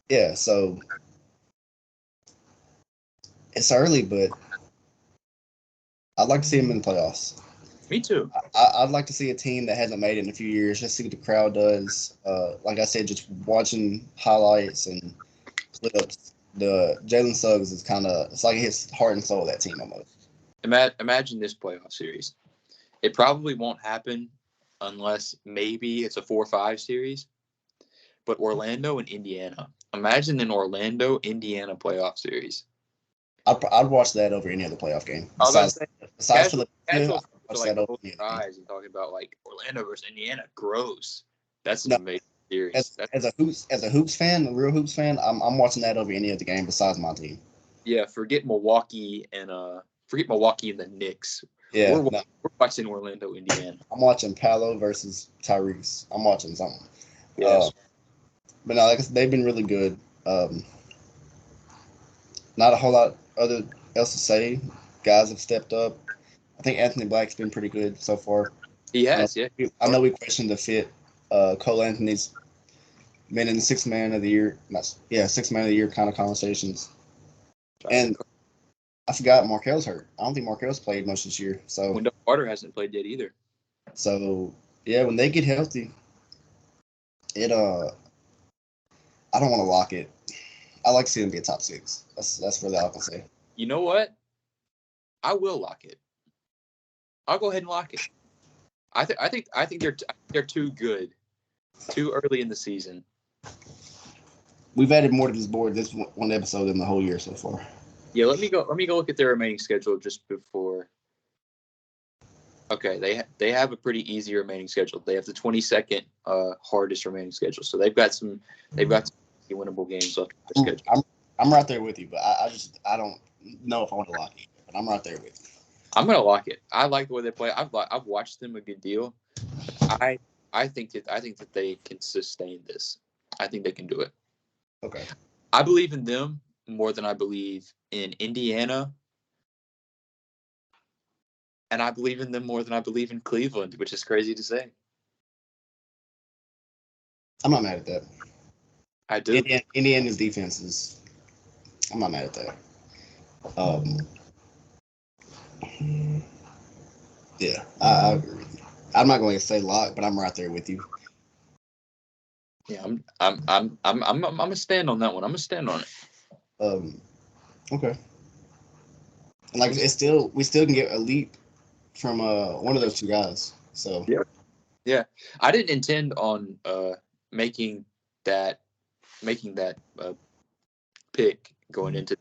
Yeah. So it's early, but I'd like to see them in the playoffs. Me too. I'd like to see a team that hasn't made it in a few years, just see what the crowd does. Like I said, just watching highlights and clips. The Jalen Suggs is it's like his heart and soul of that team almost. Imagine this playoff series. It probably won't happen unless maybe it's a 4-5 series. But Orlando and Indiana. Imagine an Orlando-Indiana playoff series. I'd watch that over any other playoff game. Besides Philadelphia, I'd watch like that over close any your other game. eyes and talking about like Orlando versus Indiana. Gross. That's an No, amazing series. as a hoops fan, a real hoops fan, I'm watching that over any other game besides my team. Yeah, forget Milwaukee and the Knicks. Yeah, We're watching Orlando, Indiana. I'm watching Paolo versus Tyrese. I'm watching something. Yes. But no, like I said, they've been really good. Not a whole lot else to say. Guys have stepped up. I think Anthony Black's been pretty good so far. He has, yeah. I know we questioned the fit. Cole Anthony's been in the sixth man of the year kind of conversations. And I forgot Markel's hurt. I don't think Markel's played much this year. So Wendell Carter hasn't played yet either. So yeah, when they get healthy, I don't want to lock it. I like to see them be a top 6. That's really all I can say. You know what? I will lock it. I'll go ahead and lock it. I think they're too good, too early in the season. We've added more to this board this one episode than the whole year so far. Yeah, let me go look at their remaining schedule just before. Okay, they have a pretty easy remaining schedule. They have the 22nd hardest remaining schedule, so they've got some winnable games left on their schedule. I'm right there with you, but I don't know if I want to lock it. But I'm right there with you. I'm gonna lock it. I like the way they play. I've watched them a good deal. I think that they can sustain this. I think they can do it. Okay. I believe in them more than I believe in Indiana. And I believe in them more than I believe in Cleveland, which is crazy to say. I'm not mad at that. I do. Indiana's defense I'm not mad at that. Yeah, I agree with you. I'm not going to say lock, but I'm right there with you. Yeah, I'm gonna stand on that one. I'm gonna stand on it. Okay. And like we still can get a leap from one of those two guys. So yeah. I didn't intend on making that pick going into,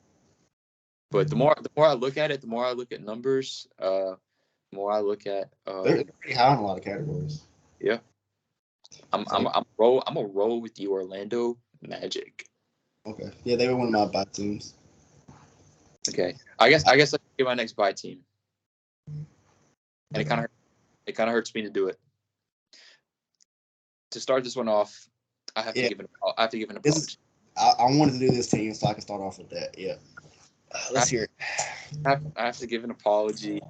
but the more I look at it, the more I look at numbers, the more I look at they're pretty high in a lot of categories. Yeah. I'm gonna roll with the Orlando Magic. Okay. Yeah, they were one of my buy teams. Okay. I guess I can get my next buy team. And it kind of hurts me to do it. To start this one off, I have to give an apology. I wanted to do this team so I can start off with that. Yeah. Let's hear it. I have to give an apology.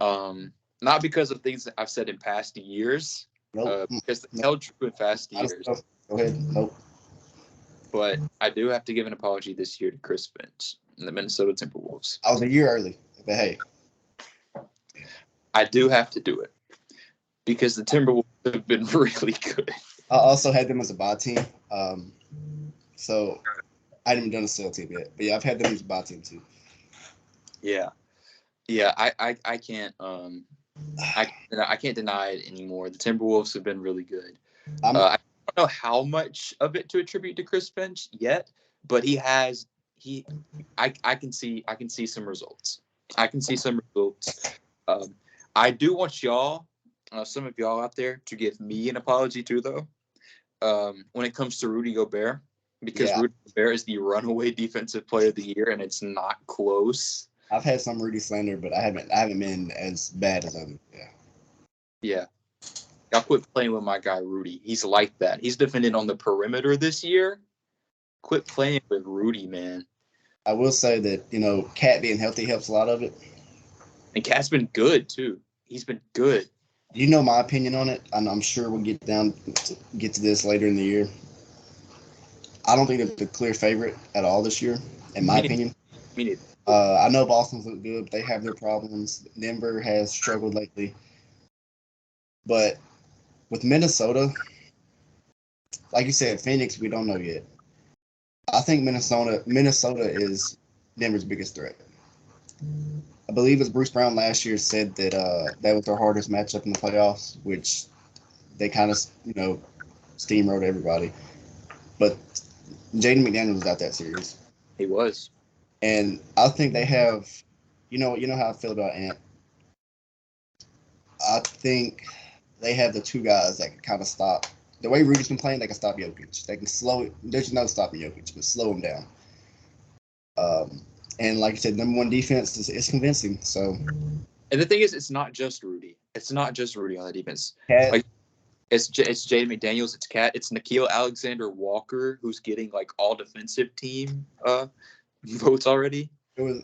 Not because of things that I've said in past years. Nope. Because they held true in past years. Go ahead. Nope. But I do have to give an apology this year to Chris Finch and the Minnesota Timberwolves. I was a year early, but hey. I do have to do it because the Timberwolves have been really good. I also had them as a buy team. So I hadn't even done a sell team yet. But yeah, I've had them as a buy team too. Yeah. Yeah, I can't I can't deny it anymore. The Timberwolves have been really good. I don't know how much of it to attribute to Chris Finch yet, but I can see some results. I do want y'all, some of y'all out there, to give me an apology too, though. When it comes to Rudy Gobert, because Rudy Gobert is the runaway defensive player of the year, and it's not close. I've had some Rudy slander, but I haven't been as bad as others. Yeah. Y'all quit playing with my guy Rudy. He's like that. He's defending on the perimeter this year. Quit playing with Rudy, man. I will say that, Cat being healthy helps a lot of it. And Cat's been good too. He's been good. You know my opinion on it, and I'm sure we'll get to this later in the year. I don't think they're the clear favorite at all this year, in my opinion. Me neither. I know Boston's look good, but they have their problems. Denver has struggled lately. But with Minnesota, like you said, Phoenix, we don't know yet. I think Minnesota is Denver's biggest threat. I believe it's Bruce Brown last year said that that was their hardest matchup in the playoffs, which they kind of steamrolled everybody. But Jaden McDaniels was out that series, He was. and I think they have, you know how I feel about Ant. I think they have the two guys that can kind of stop. The way Rudy's been playing, they can stop Jokic. They can slow it. There's no stopping Jokic, but slow him down. And like I said, number one defense is convincing. So, And the thing is, it's not just Rudy. It's not just Rudy on the defense. Cat, Like it's Jaden McDaniels. It's Cat. It's Nickeil Alexander-Walker, who's getting like all defensive team votes already. it was.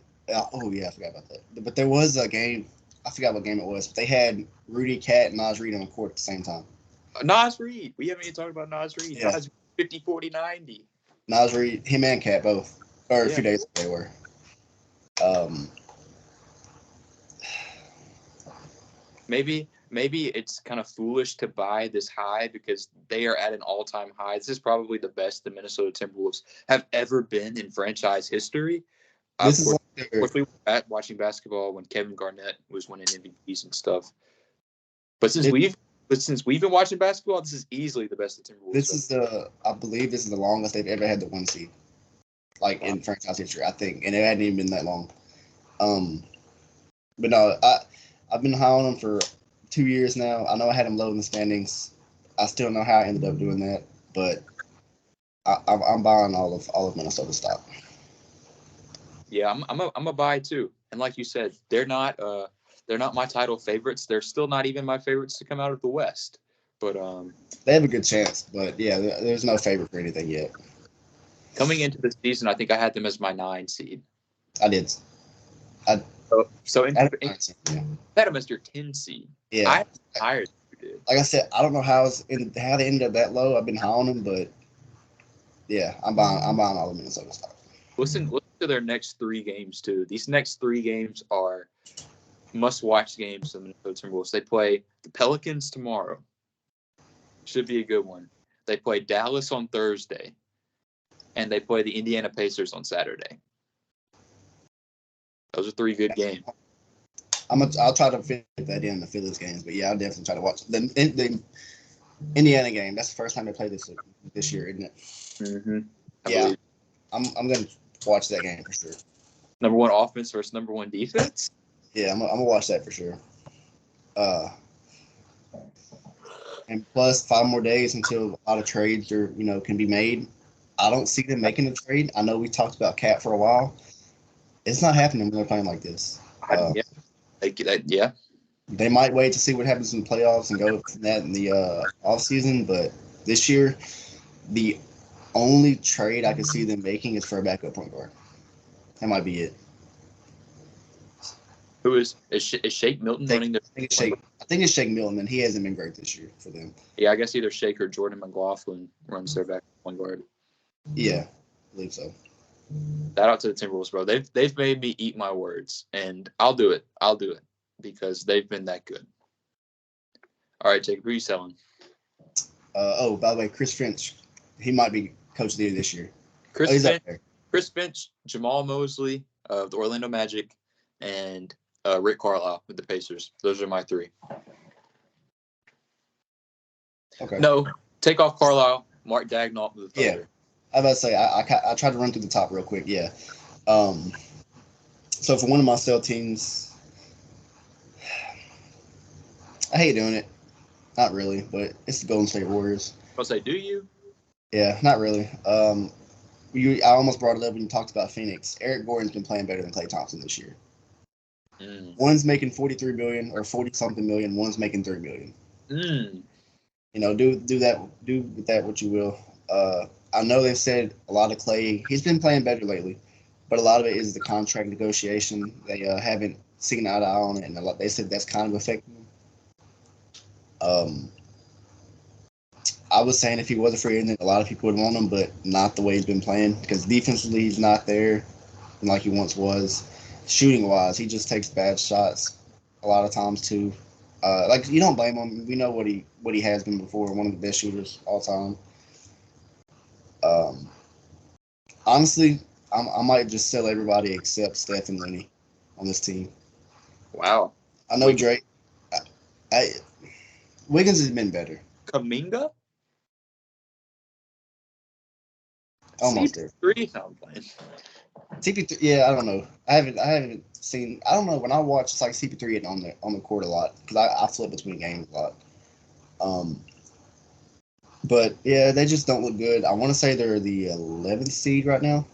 Oh yeah, I forgot about that. But there was a game. I forgot what game it was. But they had Rudy, Cat, and Naz Reid on the court at the same time. Naz Reid. We haven't even talked about Naz Reid. Yeah. Naz 50, 40, 90. Naz Reid, him and Cat both, or a Yeah. few days ago they were. Maybe it's kind of foolish to buy this high because they are at an all-time high. This is probably the best the Minnesota Timberwolves have ever been in franchise history. This Of is course, we were at watching basketball when Kevin Garnett was winning MVPs and stuff. But since we've been watching basketball, this is easily the best the Timberwolves. This is I believe this is the longest they've ever had the one seed, like in franchise history, I think, and it hadn't even been that long. But no, I've been high on them for 2 years now. I know I had them low in the standings. I still know how I ended up doing that, but I'm buying all of Minnesota stock. Yeah, I'm a buy too. And like you said, they're not my title favorites. They're still not even my favorites to come out of the West. But they have a good chance. But yeah, there's no favorite for anything yet. Coming into the season, I think I had them as my 9 seed. I did. So I had them as your 10 seed. Yeah. I'm higher than you did. Like I said, I don't know how they ended up that low. I've been high on them, but yeah, I'm buying all of Minnesota stock. Listen to their next 3 games too. These next 3 games are must-watch games of the Minnesota Timberwolves. They play the Pelicans tomorrow. Should be a good one. They play Dallas on Thursday, and they play the Indiana Pacers on Saturday. Those are 3 good games. I'll try to fit that in the Phillies games, but yeah, I'll definitely try to watch the Indiana game. That's the first time they play this year, isn't it? Mm-hmm. Yeah, I'm gonna watch that game for sure. Number 1 offense versus number 1 defense. Yeah, I'm gonna watch that for sure. And plus 5 more days until a lot of trades can be made. I don't see them making a trade. I know we talked about Cat for a while. It's not happening when they're playing like this. Yeah. They might wait to see what happens in the playoffs and go from that in the offseason. But this year, the only trade I can see them making is for a backup point guard. That might be it. Who is Shake Milton running their? I think it's Shake Milton, and he hasn't been great this year for them. Yeah, I guess either Shake or Jordan McLaughlin runs their backup point guard. Yeah, I believe so. Shout out to the Timberwolves, bro. They've made me eat my words, and I'll do it. I'll do it because they've been that good. All right, Jacob, who are you selling? By the way, Chris Finch, he might be coach of the year this year. Chris Finch, Jamal Mosley of the Orlando Magic, and Rick Carlisle with the Pacers. Those are my 3. Okay. No, take off Carlisle. Mark Daigneault with the Thunder. Yeah. I was about to say, I tried to run through the top real quick. Yeah. So for one of my sell teams, I hate doing it. Not really, but it's the Golden State Warriors. I'll say, do you? Yeah, not really. I almost brought it up when you talked about Phoenix. Eric Gordon's been playing better than Klay Thompson this year. One's making $43 million or 40-something million. One's making $3 million. Do with that what you will. I know they've said a lot of Klay. He's been playing better lately, but a lot of it is the contract negotiation. They haven't seen eye to eye on it, and they said that's kind of affecting him. I was saying if he was a free agent, a lot of people would want him, but not the way he's been playing because defensively he's not there like he once was. Shooting wise, he just takes bad shots a lot of times too. Like you don't blame him. We know what he has been before. One of the best shooters all time. Um, honestly, I might just sell everybody except Steph and Lenny on this team. Wow. I know Drake. I Wiggins has been better. Kaminga? Almost there. CP3? No, I'm playing. CP3, yeah, I don't know. I haven't seen. I don't know when I watch. It's like CP3 on the court a lot because I flip between games a lot. But yeah, they just don't look good. I want to say they're the 11th seed right now.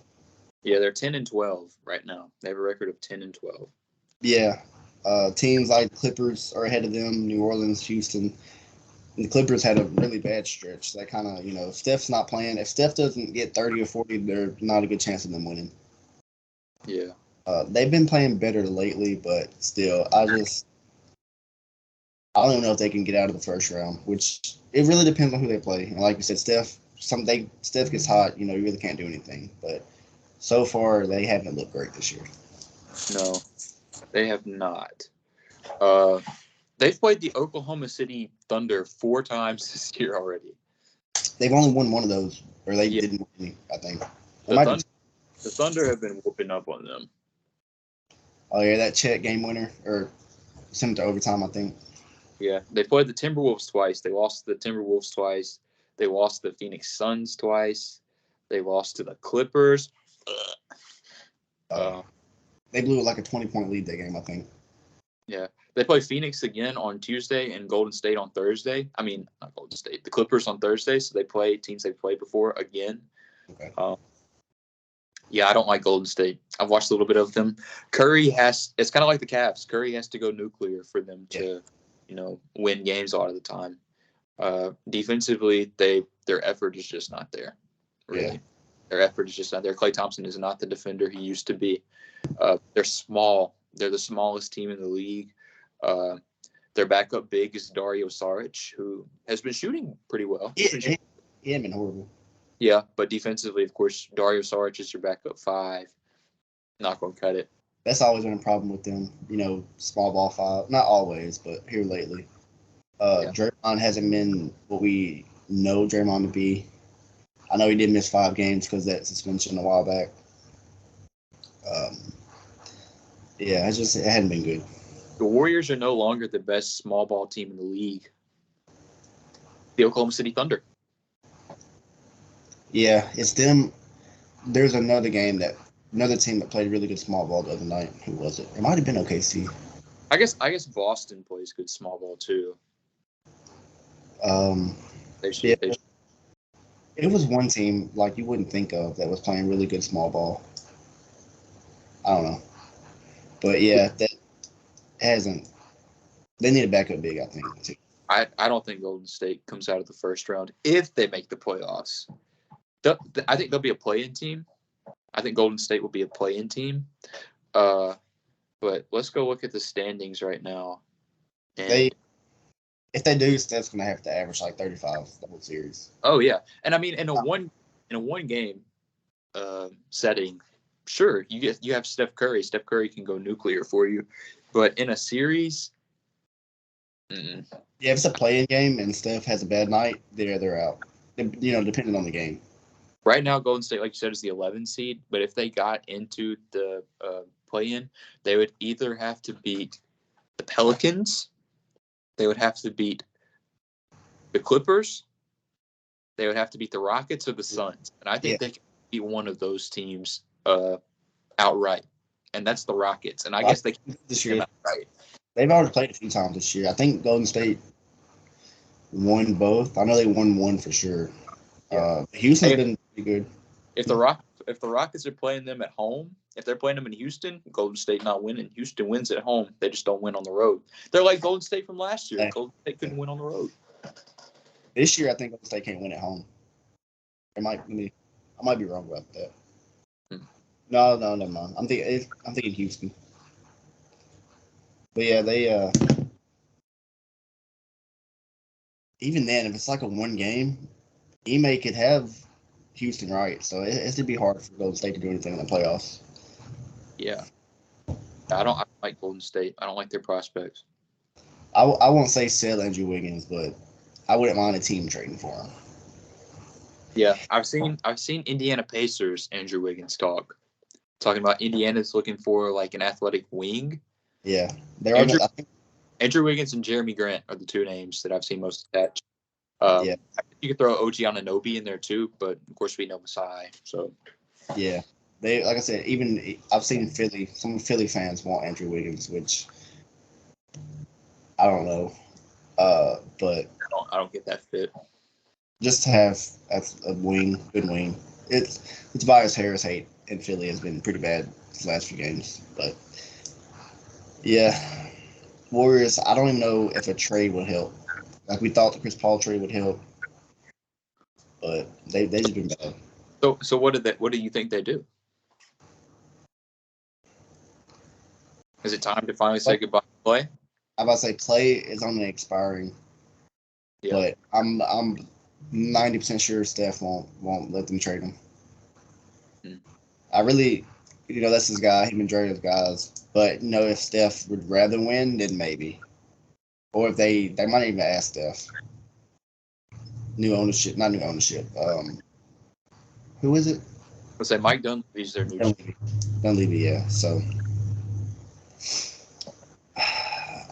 Yeah, they're 10-12 right now. They have a record of 10-12. Yeah, teams like the Clippers are ahead of them. New Orleans, Houston. And the Clippers had a really bad stretch. That kind of, if Steph's not playing, if Steph doesn't get 30 or 40, there's not a good chance of them winning. Yeah. They've been playing better lately, but still, I don't even know if they can get out of the first round, which it really depends on who they play. And like you said, Steph gets hot, you really can't do anything. But so far, they haven't looked great this year. No, they have not. They've played the Oklahoma City Thunder 4 times this year already. They've only won one of those, or they didn't win any, I think. The Thunder have been whooping up on them. Oh, yeah, that Chet game winner, or sent to overtime, I think. Yeah, they played the Timberwolves twice. They lost to the Timberwolves twice. They lost to the Phoenix Suns twice. They lost to the Clippers. They blew like a 20-point lead that game, I think. Yeah. They play Phoenix again on Tuesday and Golden State on Thursday. I mean, not Golden State. The Clippers on Thursday. So they play teams they've played before again. Okay. Yeah, I don't like Golden State. I've watched a little bit of them. It's kind of like the Cavs. Curry has to go nuclear for them to, win games a lot of the time. Defensively, their effort is just not there. Really. Yeah. Their effort is just not there. Klay Thompson is not the defender he used to be. They're small. They're the smallest team in the league. Their backup big is Dario Saric, who has been shooting pretty well. He hasn't been horrible. Yeah, but defensively, of course, Dario Saric is your backup 5. Not going to cut it. That's always been a problem with them. Small ball 5. Not always, but here lately. Draymond hasn't been what we know Draymond to be. I know he did miss 5 games because of that suspension a while back. Yeah, it hadn't been good. The Warriors are no longer the best small ball team in the league. The Oklahoma City Thunder. Yeah, it's them. There's another team that played really good small ball the other night. Who was it? It might have been OKC. I guess Boston plays good small ball too. It was one team like you wouldn't think of that was playing really good small ball. I don't know, but yeah, that hasn't. They need a backup big, I think. Too. I don't think Golden State comes out of the first round if they make the playoffs. I think they'll be a play-in team. I think Golden State will be a play-in team. But let's go look at the standings right now. And if they do, Steph's gonna have to average like 35 the whole series. Oh yeah, and I mean in a one game setting, sure you have Steph Curry. Steph Curry can go nuclear for you, but in a series, yeah, if it's a play-in game and Steph has a bad night, they're out. Depending on the game. Right now, Golden State, like you said, is the 11 seed. But if they got into the play-in, they would either have to beat the Pelicans, they would have to beat the Clippers, they would have to beat the Rockets or the Suns. And I think they can beat one of those teams outright, and that's the Rockets. And I guess they can this year outright. They've already played a few times this year. I think Golden State won both. I know they won one for sure. Yeah. Houston's been pretty good. If the Rockets are playing them at home, if they're playing them in Houston, Golden State not winning. Houston wins at home. They just don't win on the road. They're like Golden State from last year. Golden State couldn't win on the road. This year, I think Golden State can't win at home. I might be wrong about that. No, never mind. I'm thinking Houston. But yeah, they even then, if it's like a one game, Ime could have Houston right. So it's to be hard for Golden State to do anything in the playoffs. Yeah. I don't like Golden State. I don't like their prospects. I won't say sell Andrew Wiggins, but I wouldn't mind a team trading for him. Yeah, I've seen Indiana Pacers Andrew Wiggins talking about Indiana's looking for like an athletic wing. Yeah, Andrew, Andrew Wiggins and Jeremy Grant are the two names that I've seen most attached. Yeah. You could throw OG Anunoby in there too, but of course we know Masai. So yeah, they like I said, even I've seen some Philly fans want Andrew Wiggins, which I don't know, but I don't get that fit. just to have a wing, good wing. It's Tobias Harris hate in Philly has been pretty bad these last few games, but yeah, Warriors. I don't even know if a trade would help. Like we thought the Chris Paul trade would help, but they just been bad. So what do you think they do? Is it time to finally say goodbye to Clay? I'm about to say Clay is only expiring, but I'm 90% sure Steph won't let them trade him. I really, that's his guy. He's been trading his guys, but if Steph would rather win, then maybe, or if they might even ask Steph. New ownership, not new ownership. Who is it? Let's say Mike Dunleavy's their new. Dunleavy, yeah. So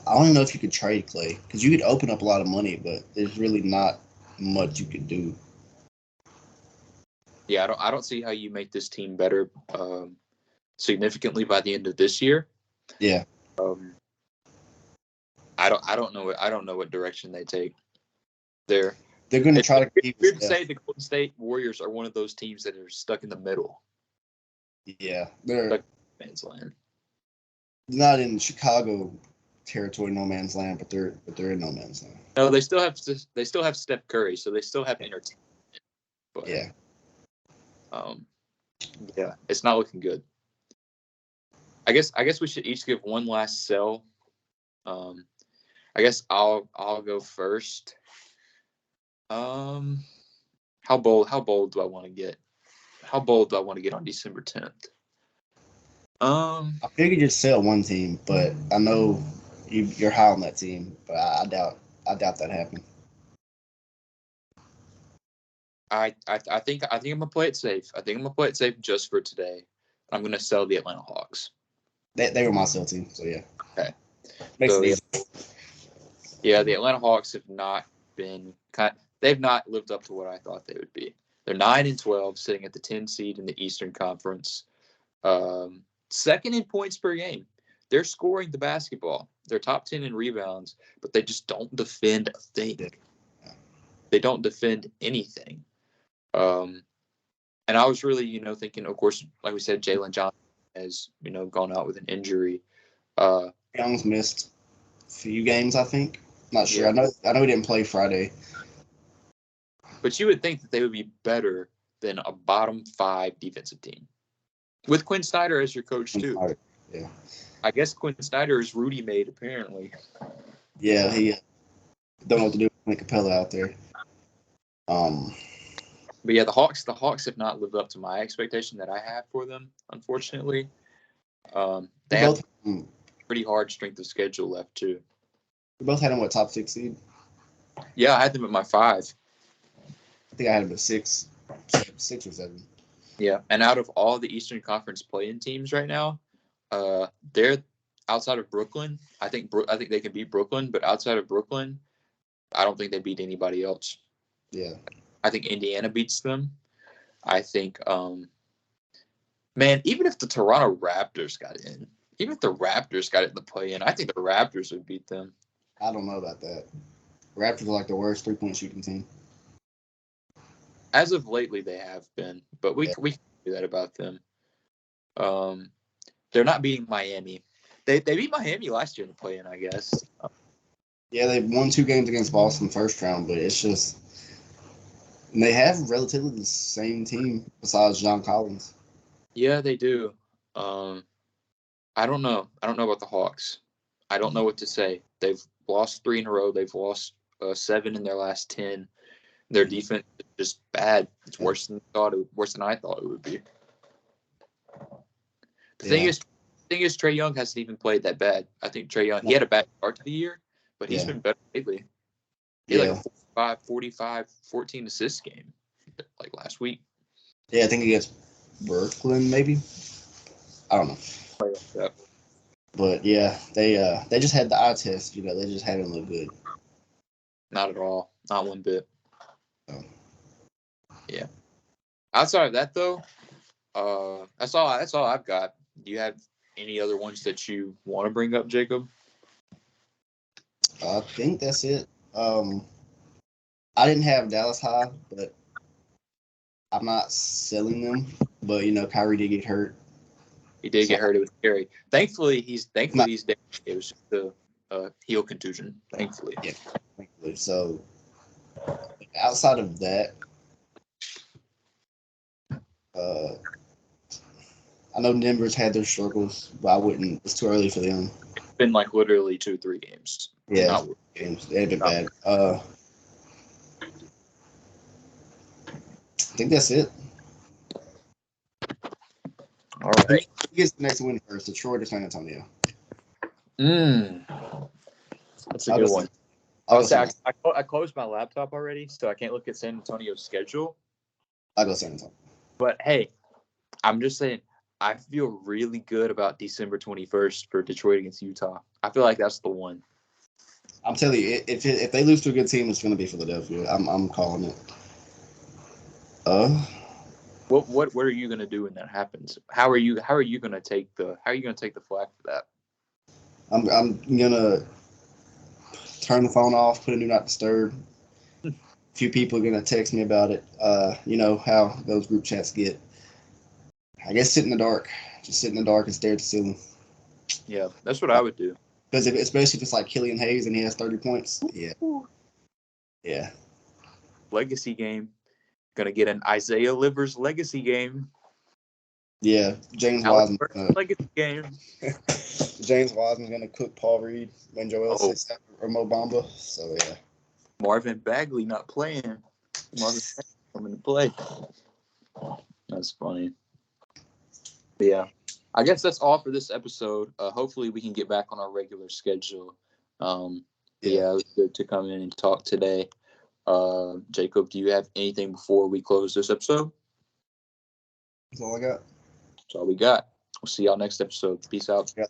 I don't even know if you could trade Clay because you could open up a lot of money, but there's really not much you could do. Yeah, I don't see how you make this team better significantly by the end of this year. Yeah. I don't know what direction they take. They're going to try to keep. Weird to say the Golden State Warriors are one of those teams that are stuck in the middle. Yeah, they're stuck in man's land. Not in Chicago territory, no man's land, but they're in no man's land. No, they still have Steph Curry, so they still have entertainment. But, yeah, it's not looking good. I guess we should each give one last sell. I guess I'll go first. How bold do I want to get? How bold do I want to get on December 10th? I figured you'd sell one team, but I know you're high on that team, but I doubt that happened. I think I'm gonna play it safe. I think I'm gonna play it safe just for today. I'm gonna sell the Atlanta Hawks. They were my sell team, so yeah. Okay. Makes it easy. Yeah, the Atlanta Hawks have not been they've not lived up to what I thought they would be. They're 9-12, sitting at the 10 seed in the Eastern Conference. Second in points per game. They're scoring the basketball. They're top 10 in rebounds, but they just don't defend a thing. They don't defend anything. And I was really, thinking, of course, like we said, Jalen Johnson has, gone out with an injury. Young's missed a few games, I think. Not sure. Yeah. I know he didn't play Friday. But you would think that they would be better than a bottom 5 defensive team. With Quinn Snyder as your coach, too. Yeah. I guess Quinn Snyder is Rudy made, apparently. Yeah, he don't know what to do with Capella out there. But yeah, the Hawks have not lived up to my expectation that I have for them, unfortunately. They have pretty hard strength of schedule left, too. We both had them top 6 seed? Yeah, I had them at my 5. I think I had them at 6 or 7. Yeah, and out of all the Eastern Conference play-in teams right now, they're outside of Brooklyn. I think they can beat Brooklyn, but outside of Brooklyn, I don't think they beat anybody else. Yeah. I think Indiana beats them. I think, man, even if the Toronto Raptors got in, even if the Raptors got in the play-in, I think the Raptors would beat them. I don't know about that. Raptors are like the worst 3-point shooting team. As of lately, they have been, but we can do that about them. They're not beating Miami. They beat Miami last year in the play-in, I guess. Yeah, they won 2 games against Boston first round, but it's just they have relatively the same team besides John Collins. Yeah, they do. I don't know. I don't know about the Hawks. I don't know what to say. They've lost 3 in a row. They've lost 7 in their last 10. Their defense is just bad. It's worse than I thought it would be. The thing is, Trae Young hasn't even played that bad. I think Trae Young, he had a bad start to the year, but he's Yeah. been better lately. He had Yeah. like a 45, 14 assist game like last week. Yeah, I think against Brooklyn, maybe. I don't know. Yeah. But yeah, they just had the eye test. You know, they just hadn't looked good. Not at all. Not one bit. So. Yeah. Outside of that, though, that's all I've got. Do you have any other ones that you want to bring up, Jacob? I think that's it. I didn't have Dallas high, but I'm not selling them. But you know, Kyrie did get hurt. He did get hurt. It was scary. Thankfully, he's down. It was just a heel contusion. Thankfully. Yeah, thankfully. So outside of that, I know Denver's had their struggles, but I wouldn't. It's too early for them. It's been like literally 2-3 games. Yeah, games. They've been bad. I think that's it. All right. Who gets the next win first? Detroit or San Antonio? That's a good one. I closed my laptop already, so I can't look at San Antonio's schedule. I'll go San Antonio. But hey, I'm just saying, I feel really good about December 21st for Detroit against Utah. I feel like that's the one. I'm telling you, if they lose to a good team, it's going to be Philadelphia. I'm calling it. What are you gonna do when that happens? How are you gonna take the flag for that? I'm gonna turn the phone off, put a do not disturb. A few people are gonna text me about it. You know how those group chats get. I guess sit in the dark. Just sit in the dark and stare at the ceiling. Yeah, that's what I would do. Because especially if it's like Killian Hayes and he has 30 points. Yeah. Yeah. Legacy game. Gonna get an Isaiah Livers legacy game. Yeah. James Alex Wiseman. Legacy game. James Wiseman's gonna cook Paul Reed when Joel sits out or Mo Bamba. So yeah. Marvin Bagley not playing. Marvin Bagley coming to play. That's funny. But yeah. I guess that's all for this episode. Hopefully we can get back on our regular schedule. Yeah, it was good to come in and talk today. Jacob, do you have anything before we close this episode? That's all I got. That's all we got. We'll see y'all next episode. Peace out. Yeah.